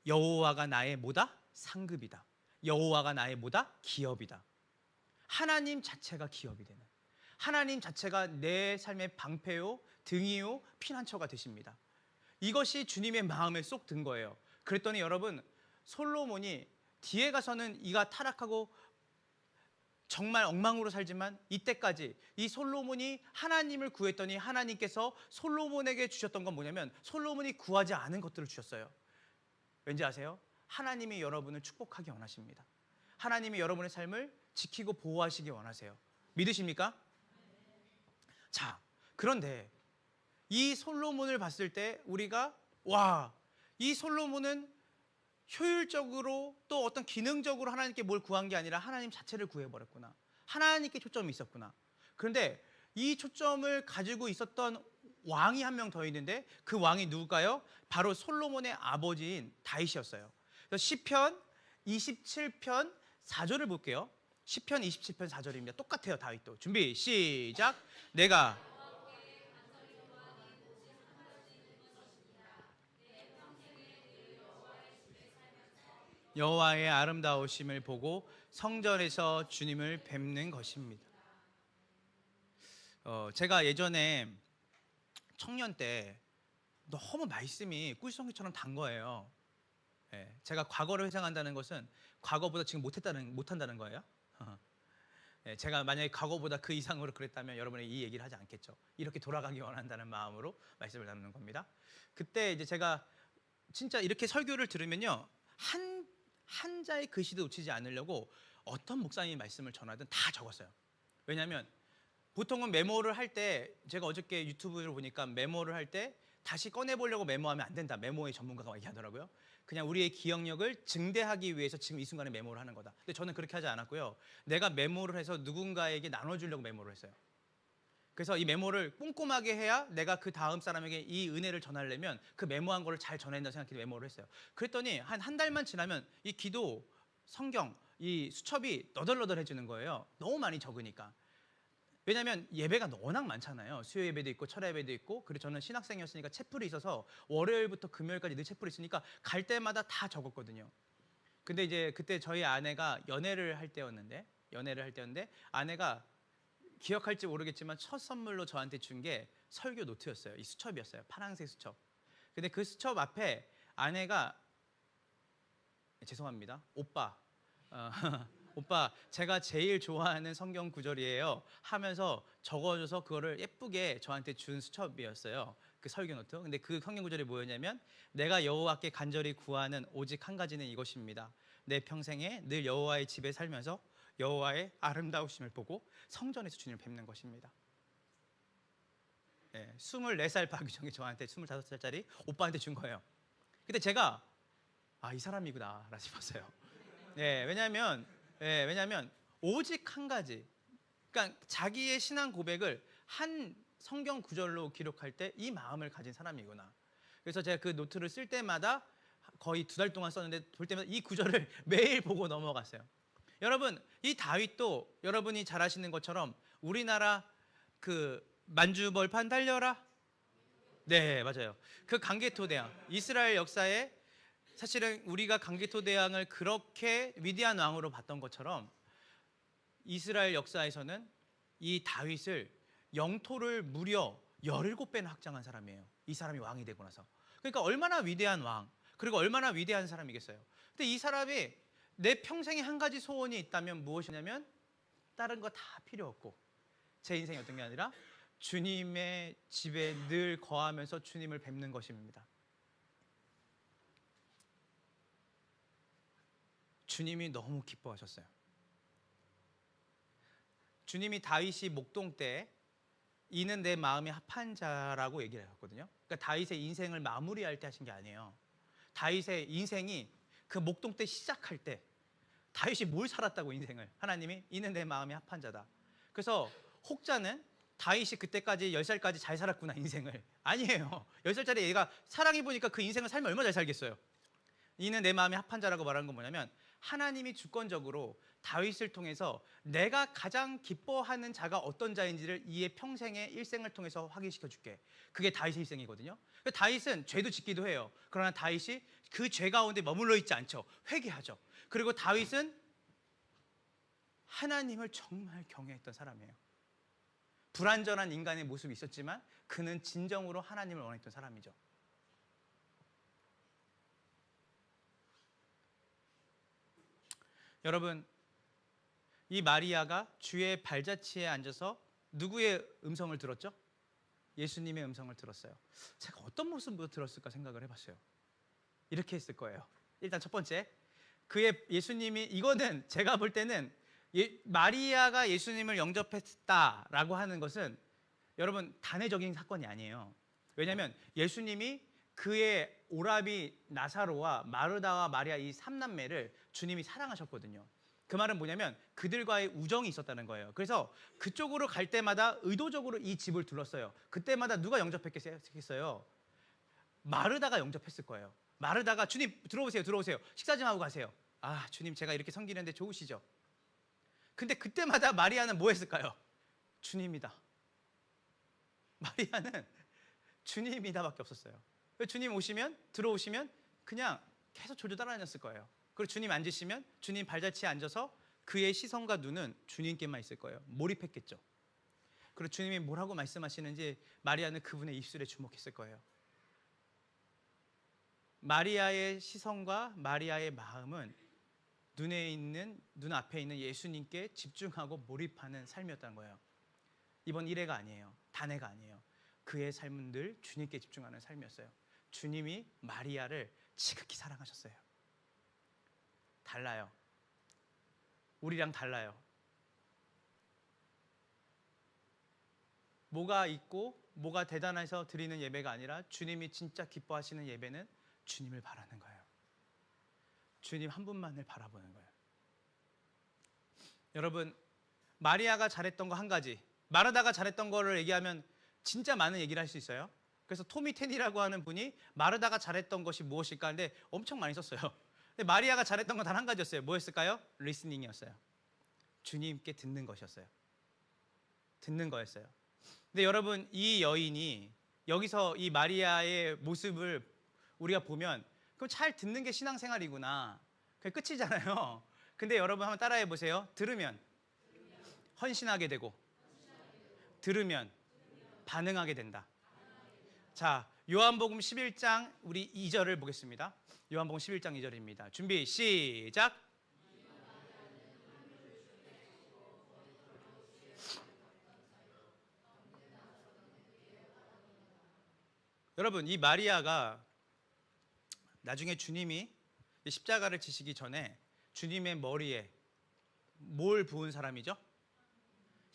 여호와가 나의 뭐다? 상급이다. 여호와가 나의 뭐다? 기업이다. 하나님 자체가 기업이 되는, 하나님 자체가 내 삶의 방패요, 등이요, 피난처가 되십니다. 이것이 주님의 마음에 쏙 든 거예요. 그랬더니 여러분, 솔로몬이 뒤에 가서는 이가 타락하고 정말 엉망으로 살지만 이때까지 이 솔로몬이 하나님을 구했더니 하나님께서 솔로몬에게 주셨던 건 뭐냐면 솔로몬이 구하지 않은 것들을 주셨어요. 왠지 아세요? 하나님이 여러분을 축복하기 원하십니다. 하나님이 여러분의 삶을 지키고 보호하시기 원하세요. 믿으십니까? 자, 그런데 이 솔로몬을 봤을 때 우리가 와, 이 솔로몬은 효율적으로 또 어떤 기능적으로 하나님께 뭘 구한 게 아니라 하나님 자체를 구해버렸구나. 하나님께 초점이 있었구나. 그런데 이 초점을 가지고 있었던 왕이 한 명 더 있는데 그 왕이 누굴까요? 바로 솔로몬의 아버지인 다윗이었어요. 그래서 시편 27편 4절을 볼게요. 시편 27편 4절입니다. 똑같아요, 다윗도. 준비 시작. 내가 여호와의 아름다우심을 보고 성전에서 주님을 뵙는 것입니다. 제가 예전에 청년 때 너무 말씀이 꿀송이처럼 단 거예요. 제가 과거를 회상한다는 것은 과거보다 지금 못한다는 거예요. 제가 만약에 과거보다 그 이상으로 그랬다면 여러분이 이 얘기를 하지 않겠죠. 이렇게 돌아가기 원한다는 마음으로 말씀을 나누는 겁니다. 그때 이제 제가 진짜 이렇게 설교를 들으면요, 한 한자의 글씨도 놓치지 않으려고 어떤 목사님이 말씀을 전하든 다 적었어요. 왜냐하면 보통은 메모를 할 때, 제가 어저께 유튜브를 보니까 메모를 할 때 다시 꺼내보려고 메모하면 안 된다, 메모의 전문가가 얘기하더라고요. 그냥 우리의 기억력을 증대하기 위해서 지금 이 순간에 메모를 하는 거다. 근데 저는 그렇게 하지 않았고요. 내가 메모를 해서 누군가에게 나눠주려고 메모를 했어요. 그래서 이 메모를 꼼꼼하게 해야 내가 그 다음 사람에게 이 은혜를 전하려면 그 메모한 거를 잘 전해낸다 생각해서 메모를 했어요. 그랬더니 한 달만 지나면 이 기도, 성경, 이 수첩이 너덜너덜해지는 거예요. 너무 많이 적으니까. 왜냐하면 예배가 워낙 많잖아요. 수요 예배도 있고 철야 예배도 있고, 그리고 저는 신학생이었으니까 채플이 있어서 월요일부터 금요일까지 늘 채플이 있으니까 갈 때마다 다 적었거든요. 근데 이제 그때 저희 아내가 연애를 할 때였는데 아내가 기억할지 모르겠지만 첫 선물로 저한테 준 게 설교 노트였어요. 이 수첩이었어요. 파란색 수첩. 근데 그 수첩 앞에 아내가, 죄송합니다, 오빠, 오빠, 제가 제일 좋아하는 성경 구절이에요 하면서 적어줘서 그거를 예쁘게 저한테 준 수첩이었어요. 그 설교 노트. 근데 그 성경 구절이 뭐였냐면, 내가 여호와께 간절히 구하는 오직 한 가지는 이것입니다. 내 평생에 늘 여호와의 집에 살면서 여호와의 아름다우심을 보고 성전에서 주님을 뵙는 것입니다. 24살 박유정이 저한테 25살짜리 오빠한테 준 거예요. 근데 제가 이 사람이구나 라 싶었어요. 왜냐하면 오직 한 가지, 그러니까 자기의 신앙 고백을 한 성경 구절로 기록할 때 이 마음을 가진 사람이구나. 그래서 제가 그 노트를 쓸 때마다 거의 2달 동안 썼는데, 볼 때마다 이 구절을 매일 보고 넘어갔어요. 여러분, 이 다윗도 여러분이 잘 아시는 것처럼 우리나라 그 만주벌판 달려라, 네 맞아요, 그 강개토 대왕, 이스라엘 역사에 사실은 우리가 강개토 대왕을 그렇게 위대한 왕으로 봤던 것처럼 이스라엘 역사에서는 이 다윗을 영토를 무려 17배나 확장한 사람이에요. 이 사람이 왕이 되고 나서. 그러니까 얼마나 위대한 왕, 그리고 얼마나 위대한 사람이겠어요. 근데 이 사람이 내 평생에 한 가지 소원이 있다면 무엇이냐면, 다른 거 다 필요 없고 제 인생이 어떤 게 아니라 주님의 집에 늘 거하면서 주님을 뵙는 것입니다. 주님이 너무 기뻐하셨어요. 주님이 다윗이 목동 때 이는 내 마음에 합한 자라고 얘기를 했거든요. 그러니까 다윗의 인생을 마무리할 때 하신 게 아니에요. 다윗의 인생이 그 목동 때 시작할 때 다윗이 뭘 살았다고, 인생을 하나님이 이는 내 마음에 합한 자다. 그래서 혹자는 다윗이 그때까지 10살까지 잘 살았구나 인생을, 아니에요. 10살짜리 얘가 사랑해 보니까 그 인생을 살면 얼마나 잘 살겠어요. 이는 내 마음에 합한 자라고 말하는 건 뭐냐면, 하나님이 주권적으로 다윗을 통해서 내가 가장 기뻐하는 자가 어떤 자인지를 이의 평생의 일생을 통해서 확인시켜 줄게. 그게 다윗의 일생이거든요. 다윗은 죄도 짓기도 해요. 그러나 다윗이 그 죄 가운데 머물러 있지 않죠. 회개하죠. 그리고 다윗은 하나님을 정말 경외했던 사람이에요. 불완전한 인간의 모습이 있었지만 그는 진정으로 하나님을 원했던 사람이죠. 여러분, 이 마리아가 주의 발자취에 앉아서 누구의 음성을 들었죠? 예수님의 음성을 들었어요. 제가 어떤 모습으로 들었을까 생각을 해봤어요. 이렇게 했을 거예요. 일단 첫 번째, 그의 예수님이, 이거는 제가 볼 때는 마리아가 예수님을 영접했다라고 하는 것은 여러분 단회적인 사건이 아니에요. 왜냐하면 예수님이 그의 오라비 나사로와 마르다와 마리아 이 3남매를 주님이 사랑하셨거든요. 그 말은 뭐냐면 그들과의 우정이 있었다는 거예요. 그래서 그쪽으로 갈 때마다 의도적으로 이 집을 둘렀어요. 그때마다 누가 영접했겠어요? 마르다가 영접했을 거예요. 마르다가 주님 들어오세요. 식사 좀 하고 가세요. 주님 제가 이렇게 섬기는데 좋으시죠? 근데 그때마다 마리아는 뭐 했을까요? 주님이다. 마리아는 주님이다밖에 없었어요. 주님 들어오시면 그냥 계속 졸졸 따라다녔을 거예요. 그리고 주님 앉으시면 주님 발자취에 앉아서 그의 시선과 눈은 주님께만 있을 거예요. 몰입했겠죠. 그리고 주님이 뭐라고 말씀하시는지 마리아는 그분의 입술에 주목했을 거예요. 마리아의 시선과 마리아의 마음은 눈앞에 있는 예수님께 집중하고 몰입하는 삶이었다는 거예요. 이번 1회가 아니에요. 단회가 아니에요. 그의 삶은 늘 주님께 집중하는 삶이었어요. 주님이 마리아를 지극히 사랑하셨어요. 달라요. 우리랑 달라요. 뭐가 있고 뭐가 대단해서 드리는 예배가 아니라 주님이 진짜 기뻐하시는 예배는 주님을 바라는 거예요. 주님 한 분만을 바라보는 거예요. 여러분, 마리아가 잘했던 거 한 가지, 마르다가 잘했던 거를 얘기하면 진짜 많은 얘기를 할 수 있어요. 그래서 토미 테디라고 하는 분이 마르다가 잘했던 것이 무엇일까 하는데 엄청 많이 썼어요. 근데 마리아가 잘했던 건 단 한 가지였어요. 뭐였을까요? 리스닝이었어요. 주님께 듣는 것이었어요. 듣는 거였어요. 근데 여러분, 이 여인이 여기서 이 마리아의 모습을 우리가 보면 그럼 잘 듣는 게 신앙생활이구나, 그게 끝이잖아요. 근데 여러분 한번 따라해 보세요. 들으면 헌신하게 되고 들으면 반응하게 된다. 자, 요한복음 11장 우리 2절을 보겠습니다. 요한복음 11장 2절입니다. 준비 시작. 여러분, 이 마리아가 나중에 주님이 십자가를 지시기 전에 주님의 머리에 뭘 부은 사람이죠?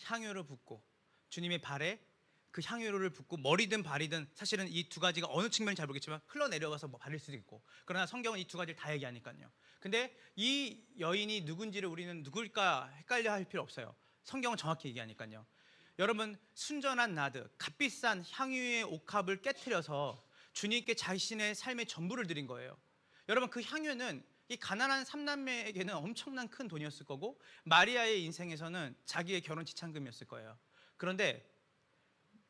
향유를 붓고, 주님의 발에 그 향유를 붓고, 머리든 발이든 사실은 이 두 가지가 어느 측면인지 잘 모르겠지만 흘러내려가서 뭐 발릴 수도 있고, 그러나 성경은 이 두 가지를 다 얘기하니까요. 근데 이 여인이 누군지를 우리는 누굴까 헷갈려 할 필요 없어요. 성경은 정확히 얘기하니까요. 여러분, 순전한 나드, 값비싼 향유의 옥합을 깨트려서 주님께 자신의 삶의 전부를 드린 거예요. 여러분, 그 향유는 이 가난한 삼남매에게는 엄청난 큰 돈이었을 거고, 마리아의 인생에서는 자기의 결혼 지참금이었을 거예요. 그런데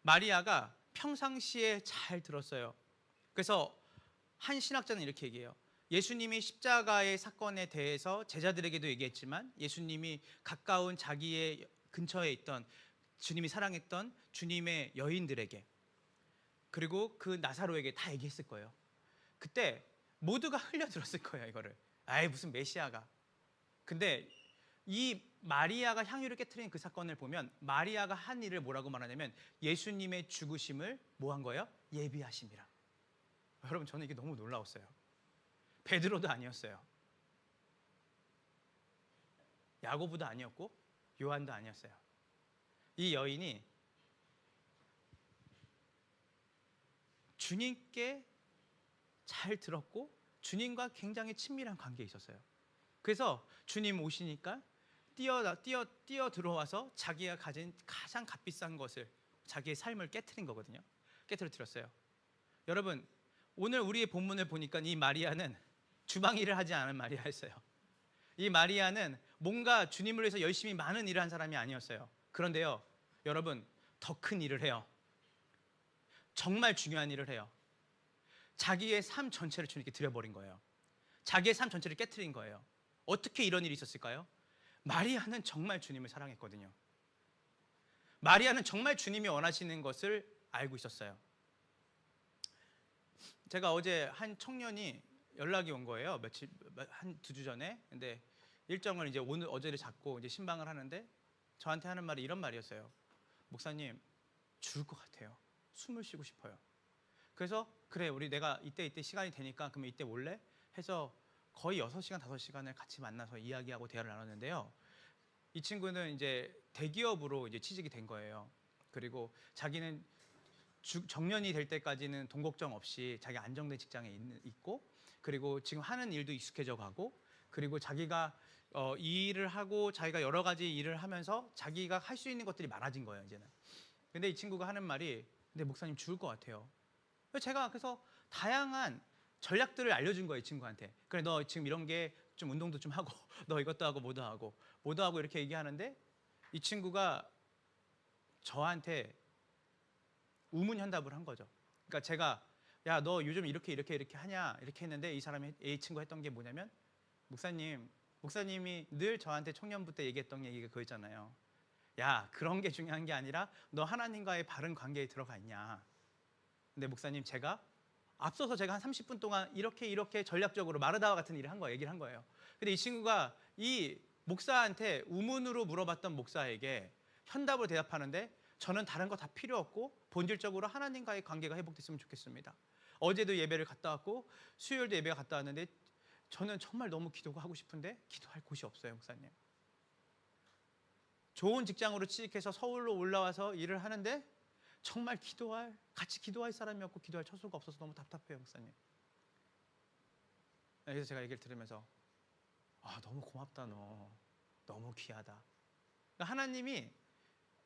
마리아가 평상시에 잘 들었어요. 그래서 한 신학자는 이렇게 얘기해요. 예수님이 십자가의 사건에 대해서 제자들에게도 얘기했지만, 예수님이 가까운 자기의 근처에 있던 주님이 사랑했던 주님의 여인들에게, 그리고 그 나사로에게 다 얘기했을 거예요. 그때 모두가 흘려들었을 거예요, 이거를. 아이, 무슨 메시아가. 근데 이 마리아가 향유를 깨트린 그 사건을 보면 마리아가 한 일을 뭐라고 말하냐면 예수님의 죽으심을 뭐 한 거예요? 예비하심이라. 여러분, 저는 이게 너무 놀라웠어요. 베드로도 아니었어요. 야고보도 아니었고 요한도 아니었어요. 이 여인이 주님께 잘 들었고 주님과 굉장히 친밀한 관계에 있었어요. 그래서 주님 오시니까 뛰어 들어와서 자기가 가진 가장 값비싼 것을, 자기의 삶을 깨트린 거거든요. 깨트려뜨렸어요. 여러분, 오늘 우리의 본문을 보니까 이 마리아는 주방 일을 하지 않은 마리아였어요. 이 마리아는 뭔가 주님을 위해서 열심히 많은 일을 한 사람이 아니었어요. 그런데요, 여러분, 더 큰 일을 해요. 정말 중요한 일을 해요. 자기의 삶 전체를 주님께 드려버린 거예요. 자기의 삶 전체를 깨트린 거예요. 어떻게 이런 일이 있었을까요? 마리아는 정말 주님을 사랑했거든요. 마리아는 정말 주님이 원하시는 것을 알고 있었어요. 제가 어제 한 청년이 연락이 온 거예요. 한 2주 전에. 근데 일정을 이제 어제를 잡고 이제 신방을 하는데 저한테 하는 말이 이런 말이었어요. 목사님, 죽을 것 같아요. 숨을 쉬고 싶어요. 그래서 그래, 우리 내가 이때 시간이 되니까 그러면 이때 올래? 해서 거의 6시간, 5시간을 같이 만나서 이야기하고 대화를 나눴는데요. 이 친구는 이제 대기업으로 이제 취직이 된 거예요. 그리고 자기는 정년이 될 때까지는 돈 걱정 없이 자기 안정된 직장에 있고, 그리고 지금 하는 일도 익숙해져 가고, 그리고 자기가 이 일을 하고 자기가 여러 가지 일을 하면서 자기가 할 수 있는 것들이 많아진 거예요, 이제는. 근데 이 친구가 하는 말이, 근데 목사님 죽을 것 같아요. 제가 그래서 다양한 전략들을 알려준 거예요, 이 친구한테. 그래, 너 지금 이런 게 좀 운동도 좀 하고 너 이것도 하고 뭐도 하고 이렇게 얘기하는데, 이 친구가 저한테 우문현답을 한 거죠. 그러니까 제가, 야, 너 요즘 이렇게 하냐 이렇게 했는데, 이 친구가 했던 게 뭐냐면, 목사님이 늘 저한테 청년부 때 얘기했던 얘기가 그거였잖아요. 야, 그런 게 중요한 게 아니라 너 하나님과의 바른 관계에 들어가 있냐. 근데 목사님, 앞서서 제가 한 30분 동안 이렇게 전략적으로 마르다와 같은 얘기를 한 거예요. 근데 이 친구가 이 목사한테 우문으로 물어봤던 목사에게 현답으로 대답하는데, 저는 다른 거 다 필요 없고 본질적으로 하나님과의 관계가 회복됐으면 좋겠습니다. 어제도 예배를 갔다 왔고 수요일도 예배가 갔다 왔는데 저는 정말 너무 기도가 하고 싶은데 기도할 곳이 없어요, 목사님. 좋은 직장으로 취직해서 서울로 올라와서 일을 하는데 정말 같이 기도할 사람이 없고 기도할 처소가 없어서 너무 답답해요, 목사님. 그래서 제가 얘기를 들으면서 너무 고맙다, 너 너무 귀하다. 하나님이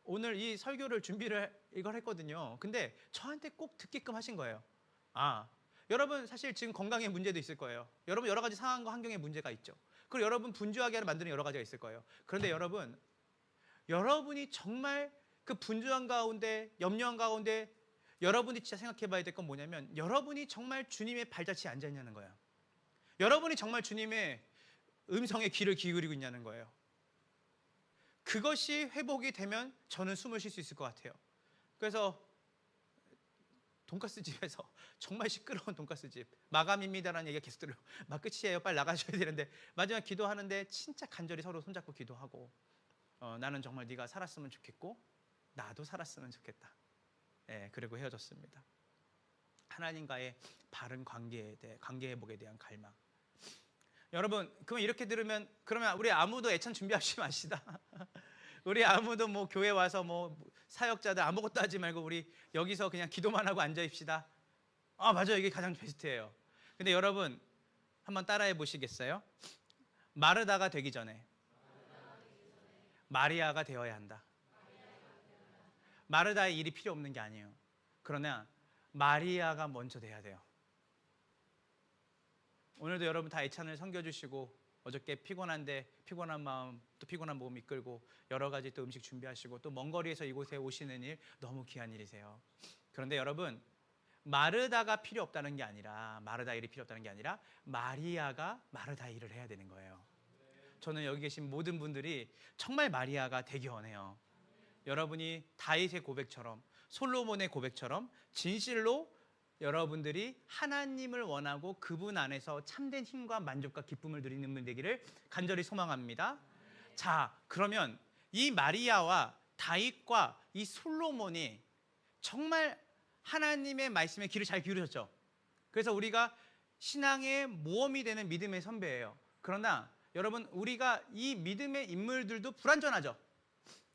오늘 이 설교를 이걸 했거든요. 근데 저한테 꼭 듣게끔 하신 거예요. 여러분 사실 지금 건강에 문제도 있을 거예요. 여러분 여러 가지 상황과 환경에 문제가 있죠. 그리고 여러분 분주하게 만드는 여러 가지가 있을 거예요. 그런데 여러분이 정말 그 분주한 가운데, 염려한 가운데 여러분이 진짜 생각해 봐야 될 건 뭐냐면 여러분이 정말 주님의 발자취에 앉아 있냐는 거예요. 여러분이 정말 주님의 음성에 귀를 기울이고 있냐는 거예요. 그것이 회복이 되면 저는 숨을 쉴 수 있을 것 같아요. 그래서 돈가스 집에서 정말 시끄러운 돈가스 집, 마감입니다라는 얘기가 계속 들어요. 막 끝이에요, 빨리 나가셔야 되는데 마지막 기도하는데 진짜 간절히 서로 손잡고 기도하고 나는 정말 네가 살았으면 좋겠고 나도 살았으면 좋겠다. 그리고 헤어졌습니다. 하나님과의 바른 관계 회복에 대한 갈망. 여러분, 그럼 이렇게 들으면 그러면 우리 아무도 애찬 준비하지 마시다. 우리 아무도 뭐 교회 와서 뭐 사역자들 아무것도 하지 말고 우리 여기서 그냥 기도만 하고 앉아 있시다. 맞아요. 이게 가장 베스트예요. 근데 여러분 한번 따라해 보시겠어요? 마르다가 되기 전에 마리아가 되어야 한다. 마르다의 일이 필요 없는 게 아니에요. 그러나 마리아가 먼저 돼야 돼요. 오늘도 여러분 다 애찬을 섬겨주시고 어저께 피곤한 마음 또 피곤한 몸 이끌고 여러 가지 또 음식 준비하시고 또 먼 거리에서 이곳에 오시는 일 너무 귀한 일이세요. 그런데 여러분 마르다가 필요 없다는 게 아니라 마르다 일이 필요 없다는 게 아니라 마리아가 마르다 일을 해야 되는 거예요. 저는 여기 계신 모든 분들이 정말 마리아가 되기 원해요. 여러분이 다윗의 고백처럼 솔로몬의 고백처럼 진실로 여러분들이 하나님을 원하고 그분 안에서 참된 힘과 만족과 기쁨을 누리는 분 되기를 간절히 소망합니다. 자, 그러면 이 마리아와 다윗과 이 솔로몬이 정말 하나님의 말씀에 귀를 잘 기울이셨죠. 그래서 우리가 신앙의 모험이 되는 믿음의 선배예요. 그러나 여러분 우리가 이 믿음의 인물들도 불완전하죠.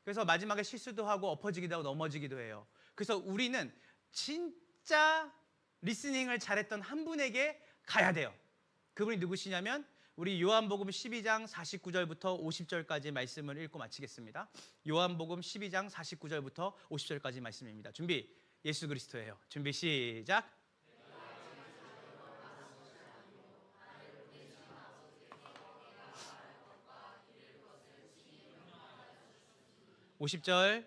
그래서 마지막에 실수도 하고 엎어지기도 하고 넘어지기도 해요. 그래서 우리는 진짜 리스닝을 잘했던 한 분에게 가야 돼요. 그분이 누구시냐면 우리 요한복음 12장 49절부터 50절까지 말씀을 읽고 마치겠습니다. 요한복음 12장 49절부터 50절까지 말씀입니다. 준비, 예수 그리스도예요. 준비 시작. 50절,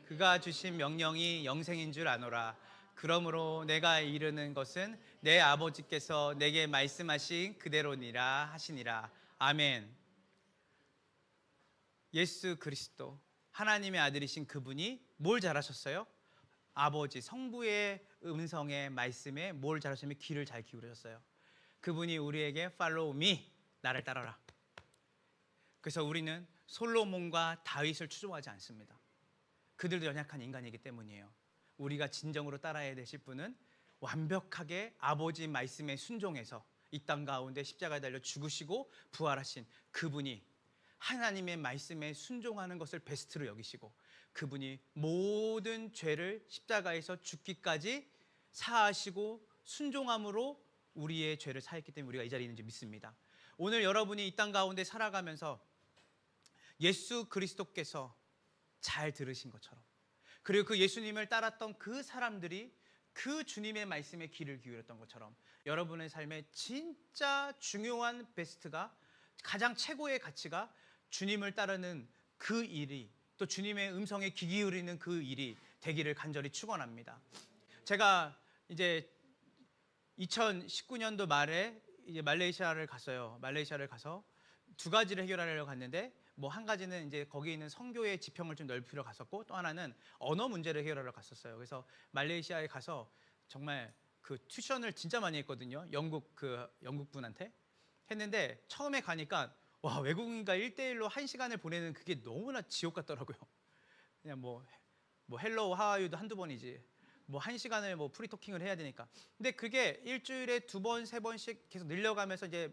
그가 주신 명령이 영생인 줄 아노라. 그러므로 내가 이르는 것은 내 아버지께서 내게 말씀하신 그대로니라 하시니라. 아멘. 예수 그리스도 하나님의 아들이신 그분이 뭘 잘하셨어요? 아버지 성부의 음성의 말씀에 뭘 잘하셨냐면 귀를 잘 기울여셨어요. 그분이 우리에게 follow me, 나를 따라라. 그래서 우리는 솔로몬과 다윗을 추종하지 않습니다. 그들도 연약한 인간이기 때문이에요. 우리가 진정으로 따라야 되실 분은 완벽하게 아버지 말씀에 순종해서 이 땅 가운데 십자가에 달려 죽으시고 부활하신 그분이 하나님의 말씀에 순종하는 것을 베스트로 여기시고 그분이 모든 죄를 십자가에서 죽기까지 사하시고 순종함으로 우리의 죄를 사했기 때문에 우리가 이 자리에 있는지 믿습니다. 오늘 여러분이 이 땅 가운데 살아가면서 예수 그리스도께서 잘 들으신 것처럼 그리고 그 예수님을 따랐던 그 사람들이 그 주님의 말씀에 귀를 기울였던 것처럼 여러분의 삶에 진짜 중요한 베스트가 가장 최고의 가치가 주님을 따르는 그 일이 또 주님의 음성에 귀 기울이는 그 일이 되기를 간절히 축원합니다. 제가 이제 2019년도 말에 이제 말레이시아를 갔어요. 말레이시아를 가서 두 가지를 해결하려고 갔는데 뭐 한 가지는 이제 거기 있는 선교의 지평을 좀 넓히러 갔었고 또 하나는 언어 문제를 해결하러 갔었어요. 그래서 말레이시아에 가서 정말 그 튜션을 진짜 많이 했거든요. 영국 분한테 했는데 처음에 가니까 와 외국인과 1대1로 1시간을 보내는 그게 너무나 지옥 같더라고요. 그냥 뭐 헬로우 하와이유도 한두 번이지 뭐 1시간을 뭐 프리토킹을 해야 되니까. 근데 그게 일주일에 2번, 3번씩 계속 늘려가면서 이제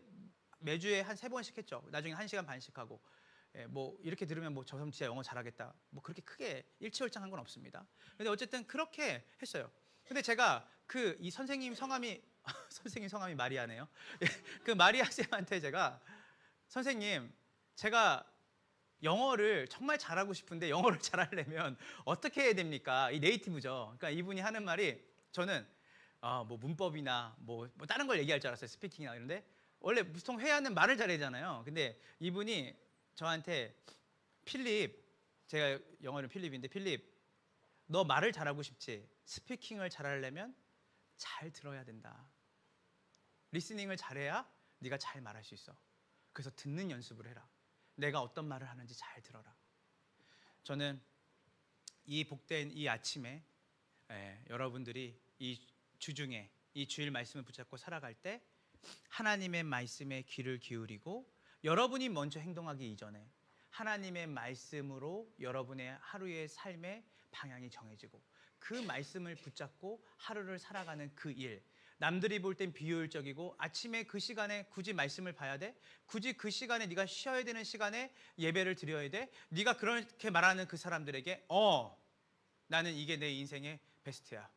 매주에 한 3번씩 했죠. 나중에 1시간 반씩 하고. 뭐 이렇게 들으면 뭐 저 사람 진짜 영어 잘하겠다. 뭐 그렇게 크게 일치월장한 건 없습니다. 근데 어쨌든 그렇게 했어요. 근데 제가 이 선생님 성함이 선생님 성함이 마리아네요. 그 마리아 쌤한테 제가 선생님, 제가 영어를 정말 잘하고 싶은데 영어를 잘하려면 어떻게 해야 됩니까? 이 네이티브죠. 그러니까 이분이 하는 말이, 저는 뭐 문법이나 뭐 다른 걸 얘기할 줄 알았어요. 스피킹이나 이런데 원래 보통 회화는 말을 잘해야 되잖아요. 근데 이분이 저한테, 필립, 제가 영어는 필립인데, 필립, 너 말을 잘하고 싶지? 스피킹을 잘하려면 잘 들어야 된다. 리스닝을 잘해야 네가 잘 말할 수 있어. 그래서 듣는 연습을 해라. 내가 어떤 말을 하는지 잘 들어라. 저는 이 복된 이 아침에 여러분들이 이 주중에 이 주일 말씀을 붙잡고 살아갈 때 하나님의 말씀에 귀를 기울이고, 여러분이 먼저 행동하기 이전에 하나님의 말씀으로 여러분의 하루의 삶의 방향이 정해지고, 그 말씀을 붙잡고 하루를 살아가는 그 일, 남들이 볼 땐 비효율적이고 아침에 그 시간에 굳이 말씀을 봐야 돼? 굳이 그 시간에 네가 쉬어야 되는 시간에 예배를 드려야 돼? 네가 그렇게 말하는 그 사람들에게 나는 이게 내 인생의 베스트야.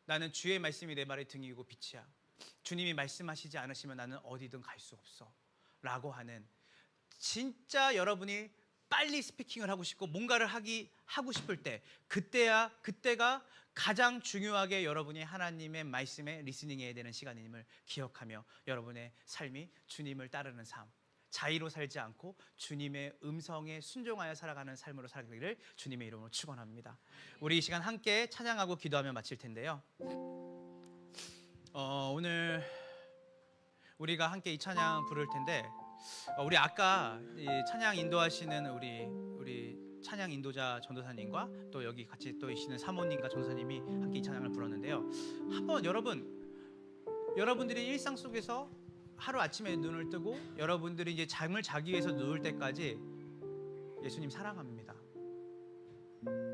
나는 주의 말씀이 내 발의 등이고 빛이야. 주님이 말씀하시지 않으시면 나는 어디든 갈 수 없어 라고 하는, 진짜 여러분이 빨리 스피킹을 하고 싶고 뭔가를 하고 싶을 때, 그때가 가장 중요하게 여러분이 하나님의 말씀에 리스닝해야 되는 시간임을 기억하며 여러분의 삶이 주님을 따르는 삶, 자의로 살지 않고 주님의 음성에 순종하여 살아가는 삶으로 살기를 주님의 이름으로 축원합니다. 우리 이 시간 함께 찬양하고 기도하며 마칠 텐데요. 오늘 우리가 함께 이 찬양 부를 텐데, 우리 아까 이 찬양 인도하시는 우리 찬양 인도자 전도사님과 또 여기 같이 또 계시는 사모님과 전도사님이 함께 이 찬양을 불렀는데요. 한번 여러분들이 일상 속에서 하루 아침에 눈을 뜨고 여러분들이 이제 잠을 자기 위해서 누울 때까지 예수님 사랑합니다.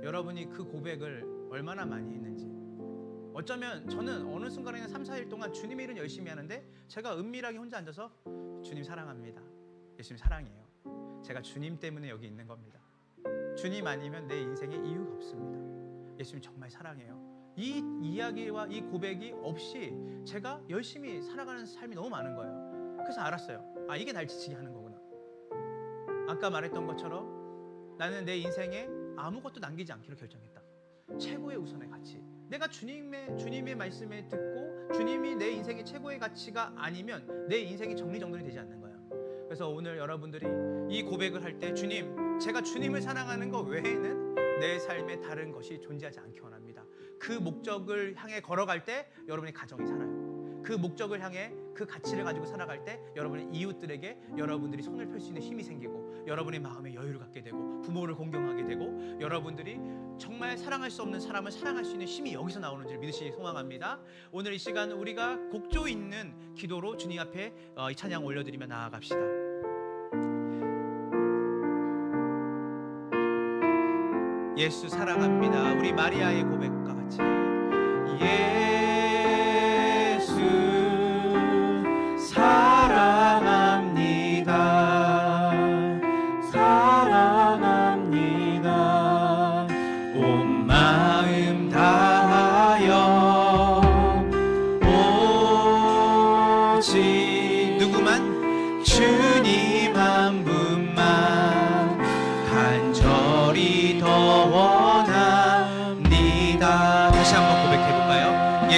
여러분이 그 고백을 얼마나 많이 했는지. 어쩌면 저는 어느 순간에는 3, 4일 동안 주님의 일은 열심히 하는데 제가 은밀하게 혼자 앉아서 주님 사랑합니다. 예수님 사랑해요. 제가 주님 때문에 여기 있는 겁니다. 주님 아니면 내 인생에 이유가 없습니다. 예수님 정말 사랑해요. 이 이야기와 이 고백이 없이 제가 열심히 살아가는 삶이 너무 많은 거예요. 그래서 알았어요. 이게 날 지치게 하는 거구나. 아까 말했던 것처럼 나는 내 인생에 아무것도 남기지 않기로 결정했다. 최고의 우선의 가치. 내가 주님의 말씀에 듣고 주님이 내 인생의 최고의 가치가 아니면 내 인생이 정리정돈이 되지 않는 거예요. 그래서 오늘 여러분들이 이 고백을 할 때, 주님, 제가 주님을 사랑하는 것 외에는 내 삶에 다른 것이 존재하지 않기 원합니다. 그 목적을 향해 걸어갈 때 여러분의 가정이 살아요. 그 목적을 향해 그 가치를 가지고 살아갈 때 여러분의 이웃들에게 여러분들이 손을 펼 수 있는 힘이 생기고, 여러분의 마음에 여유를 갖게 되고, 부모를 공경하게 되고, 여러분들이 정말 사랑할 수 없는 사람을 사랑할 수 있는 힘이 여기서 나오는 줄 믿으시기 소망합니다. 오늘 이 시간 우리가 곡조 있는 기도로 주님 앞에 이 찬양 올려드리며 나아갑시다. 예수 사랑합니다. 우리 마리아의 고백과 같이 예수 사랑합니다. 사랑합니다. 온 마음 다하여 오직 누구만? 주님 한 분만 간절히 더 원합니다. 다시 한번 고백해볼까요?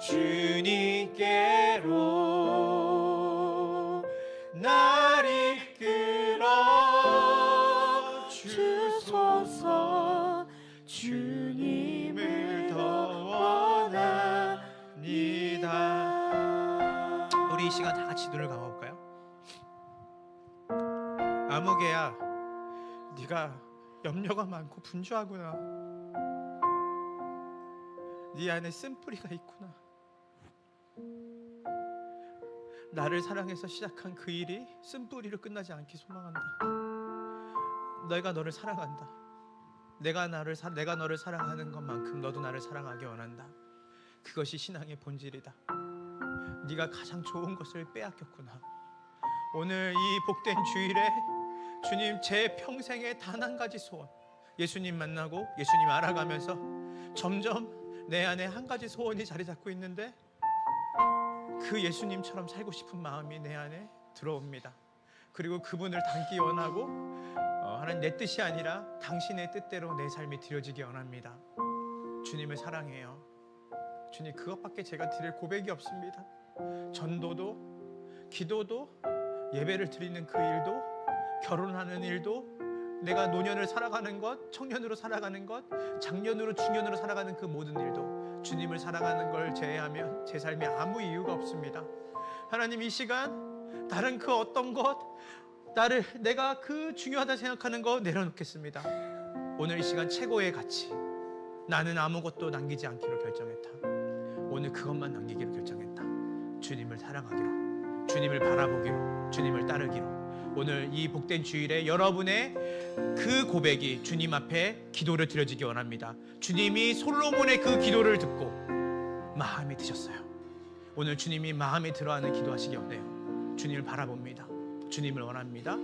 주님께로 날 이끌어 주소서. 주님을 더 원합니다. 우리 이 시간 다 같이 눈을 감아볼까요? 아무개야, 네가 염려가 많고 분주하구나. 네 안에 쓴뿌리가 있구나. 나를 사랑해서 시작한 그 일이 쓴뿌리로 끝나지 않기 소망한다. 내가 너를 사랑한다. 내가 너를 사랑하는 것만큼 너도 나를 사랑하기 원한다. 그것이 신앙의 본질이다. 네가 가장 좋은 것을 빼앗겼구나. 오늘 이 복된 주일에 주님, 제 평생의 단 한 가지 소원, 예수님 만나고 예수님 알아가면서 점점 내 안에 한 가지 소원이 자리 잡고 있는데, 그 예수님처럼 살고 싶은 마음이 내 안에 들어옵니다. 그리고 그분을 닮기 원하고, 하나님, 내 뜻이 아니라 당신의 뜻대로 내 삶이 드려지기 원합니다. 주님을 사랑해요. 주님, 그것밖에 제가 드릴 고백이 없습니다. 전도도, 기도도, 예배를 드리는 그 일도, 결혼하는 일도, 내가 노년을 살아가는 것, 청년으로 살아가는 것, 장년으로 중년으로 살아가는 그 모든 일도 주님을 사랑하는 걸 제외하면 제 삶에 아무 이유가 없습니다. 하나님, 이 시간 다른 그 어떤 것, 내가 그 중요하다 생각하는 거 내려놓겠습니다. 오늘 이 시간 최고의 가치, 나는 아무것도 남기지 않기로 결정했다. 오늘 그것만 남기기로 결정했다. 주님을 사랑하기로, 주님을 바라보기로, 주님을 따르기로. 오늘 이 복된 주일에 여러분의 그 고백이 주님 앞에 기도를 드려지기 원합니다. 주님이 솔로몬의 그 기도를 듣고 마음에 드셨어요. 오늘 주님이 마음에 들어하는 기도하시기 원해요. 주님을 바라봅니다. 주님을 원합니다.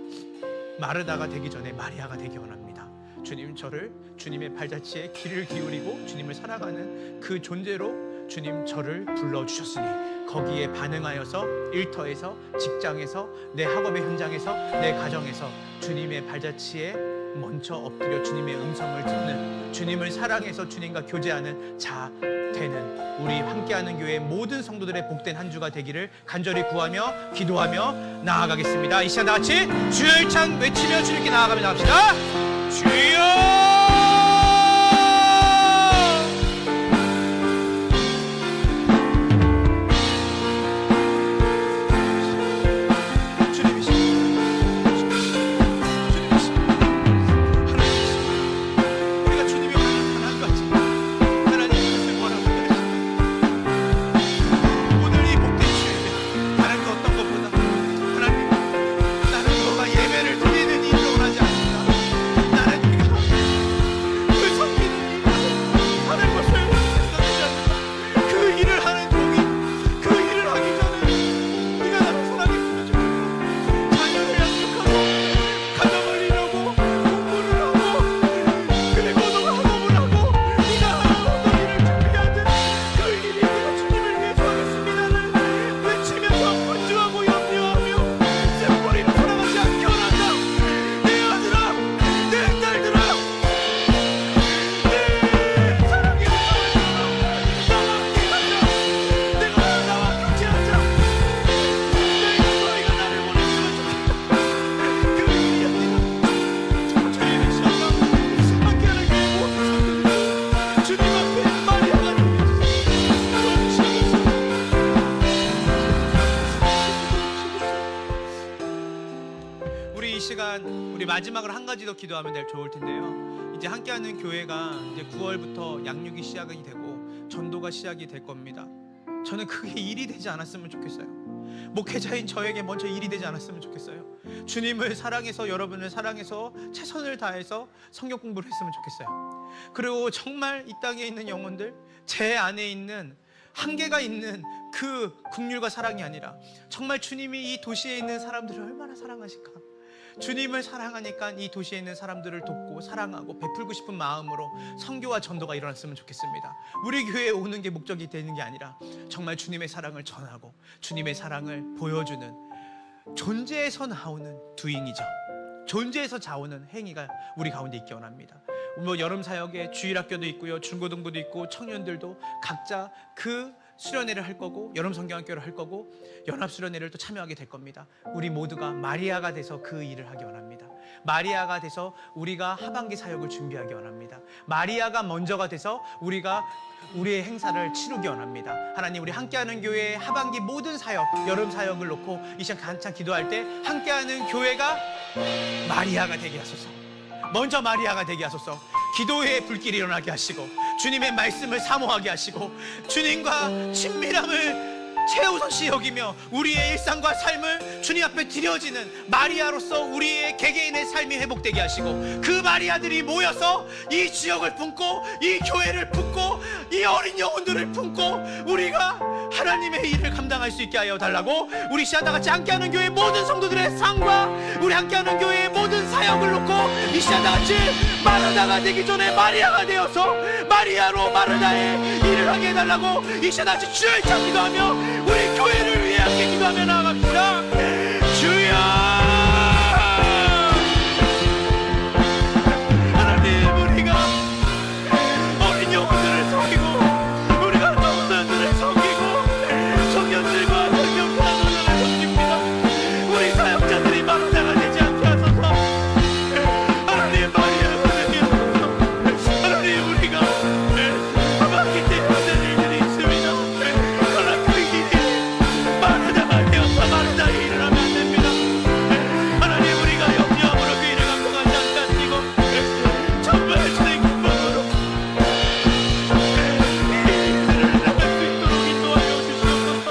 마르다가 되기 전에 마리아가 되기 원합니다. 주님, 저를 주님의 발자취에 귀를 기울이고 주님을 사랑하는 그 존재로 주님 저를 불러주셨으니 거기에 반응하여서 일터에서, 직장에서, 내 학업의 현장에서, 내 가정에서 주님의 발자취에 먼저 엎드려 주님의 음성을 듣는, 주님을 사랑해서 주님과 교제하는 자 되는 우리 함께하는 교회 모든 성도들의 복된 한 주가 되기를 간절히 구하며 기도하며 나아가겠습니다. 이 시간 다 같이 주의 찬 외치며 주님께 나아가며 나갑시다. 주여! 우리 마지막으로 한 가지 더 기도하면 좋을 텐데요. 이제 함께하는 교회가 이제 9월부터 양육이 시작이 되고 전도가 시작이 될 겁니다. 저는 그게 일이 되지 않았으면 좋겠어요. 목회자인 저에게 먼저 일이 되지 않았으면 좋겠어요. 주님을 사랑해서, 여러분을 사랑해서 최선을 다해서 성경 공부를 했으면 좋겠어요. 그리고 정말 이 땅에 있는 영혼들, 제 안에 있는 한계가 있는 그 긍휼과 사랑이 아니라 정말 주님이 이 도시에 있는 사람들을 얼마나 사랑하실까, 주님을 사랑하니까 이 도시에 있는 사람들을 돕고 사랑하고 베풀고 싶은 마음으로 선교와 전도가 일어났으면 좋겠습니다. 우리 교회에 오는 게 목적이 되는 게 아니라 정말 주님의 사랑을 전하고 주님의 사랑을 보여주는, 존재에서 나오는 doing이죠. 존재에서 자오는 행위가 우리 가운데 있기 원합니다. 뭐 여름 사역에 주일학교도 있고요, 중고등부도 있고, 청년들도 각자 그 수련회를 할 거고 여름 성경학교를 할 거고 연합 수련회를 또 참여하게 될 겁니다. 우리 모두가 마리아가 돼서 그 일을 하기 원합니다. 마리아가 돼서 우리가 하반기 사역을 준비하기 원합니다. 마리아가 먼저가 돼서 우리가 우리의 행사를 치르기 원합니다. 하나님, 우리 함께하는 교회의 하반기 모든 사역, 여름 사역을 놓고 이 시간 한창 기도할 때 함께하는 교회가 마리아가 되게 하소서. 먼저 마리아가 되게 하소서. 기도의 불길이 일어나게 하시고 주님의 말씀을 사모하게 하시고 주님과 친밀함을 최우선시 여기며 우리의 일상과 삶을 주님 앞에 드려지는 마리아로서 우리의 개개인의 삶이 회복되게 하시고 그 마리아들이 모여서 이 지역을 품고 이 교회를 품고 이 어린 영혼들을 품고 우리가 하나님의 일을 감당할 수 있게 하여 달라고 우리 시간 다 같이 함께하는 교회 모든 성도들의 상과 우리 함께하는 교회의 모든 사역을 놓고 이 시간 다 같이 마르다가 되기 전에 마리아가 되어서 마리아로 마르다의 일을 하게 해달라고 이 시간 다 같이 주여 참 기도하며 우리 교회를 위해 함께 기도하며 나아갑시다. 주여, 하나님, 우리가 어린 영혼들을 섬기고 우리가 청년들을 섬기고 청년들과 청년파들을 섬깁니다. 우리 사역자들이 마르다가 되지 않게 하소서. 하나님, 마리아가 되게 하소서. 하나님, 우리가 하반기 때 하는 일들이 있습니다. 그러나 그 일이 마르다가 되어서 마르다의 일을 하면 안 됩니다. 하나님, 우리가 염려함으로 그 일을 감당하지 않게 하시고 정말 주의 기쁨으로 이 일들을 나갈 수 있도록 인도하여 주시옵소서.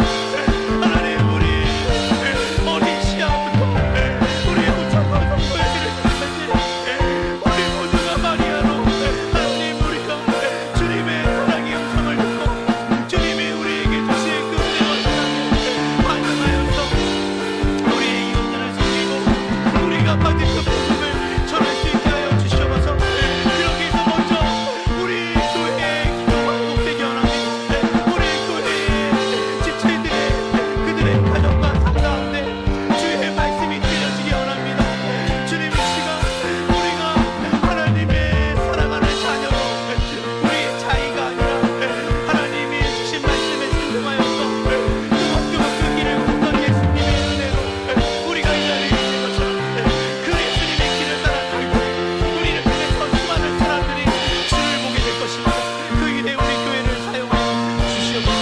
하나님, 우리 어린 시야부터 우리의 우창과 성도의 길을 끝까지 우리 모두가 마리아로 하나님, 우리가 주님의 사랑의 영성을 듣고 주님이 우리에게 주신 그 은혜와 사랑을 반응하여서 우리의 이웃들을 섬기고 우리가 받은 그 복음을 전할 수 있게 하여 주시옵소서. 그러기 위해서 먼저 우리 교회의 기도가 회복되기 원합니다. 우리 교회의 지체들의 그들의 가정과 삶 가운데 주의 말씀이 들려지기 원합니다. 주님, 이 시간 우리가 하나님의 사랑하는 자녀로 우리의 자의가 아니라 하나님이 주신 말씀에 순종하여서 뜨겁게 그 길을 걷던 예수님의 은혜로 우리가 이 자리에 있는 것처럼 그 예수님의 길을 따라가고 우리를 통해서 수많은 사람들이 주를 보게 될 것입니다. 그 일에 우리 교회를 사용하여 주시옵소서.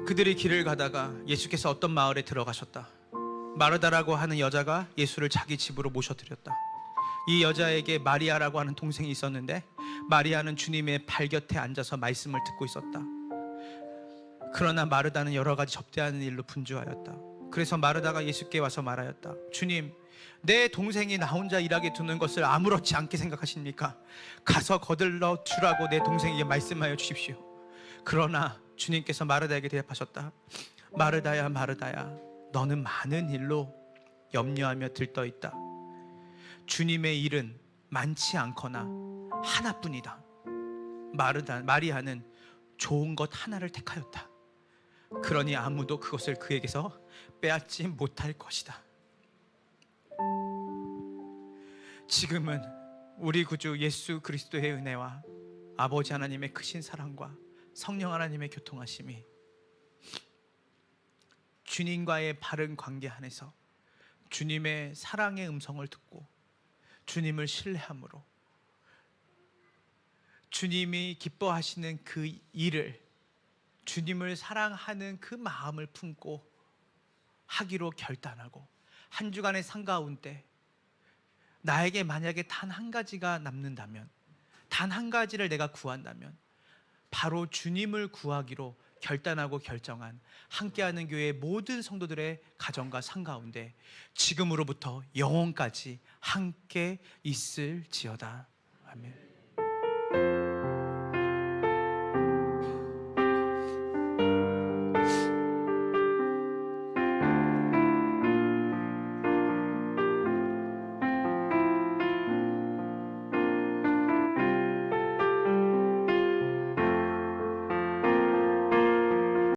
그들이 길을 가다가 예수께서 어떤 마을에 들어가셨다. 마르다라고 하는 여자가 예수를 자기 집으로 모셔드렸다. 이 여자에게 마리아라고 하는 동생이 있었는데 마리아는 주님의 발 곁에 앉아서 말씀을 듣고 있었다. 그러나 마르다는 여러 가지 접대하는 일로 분주하였다. 그래서 마르다가 예수께 와서 말하였다. 주님, 내 동생이 나 혼자 일하게 두는 것을 아무렇지 않게 생각하십니까? 가서 거들러 주라고 내 동생에게 말씀하여 주십시오. 그러나 주님께서 마르다에게 대답하셨다. 마르다야, 마르다야, 너는 많은 일로 염려하며 들떠 있다. 주님의 일은 많지 않거나 하나뿐이다. 마리아는 좋은 것 하나를 택하였다. 그러니 아무도 그것을 그에게서 빼앗지 못할 것이다. 지금은 우리 구주 예수 그리스도의 은혜와 아버지 하나님의 크신 사랑과 성령 하나님의 교통하심이 주님과의 바른 관계 안에서 주님의 사랑의 음성을 듣고 주님을 신뢰함으로 주님이 기뻐하시는 그 일을 주님을 사랑하는 그 마음을 품고 하기로 결단하고 한 주간의 삶 가운데 나에게 만약에 단 한 가지가 남는다면, 단 한 가지를 내가 구한다면 바로 주님을 구하기로 결단하고 결정한 함께하는 교회의 모든 성도들의 가정과 삶 가운데 지금으로부터 영원까지 함께 있을지어다. 아멘.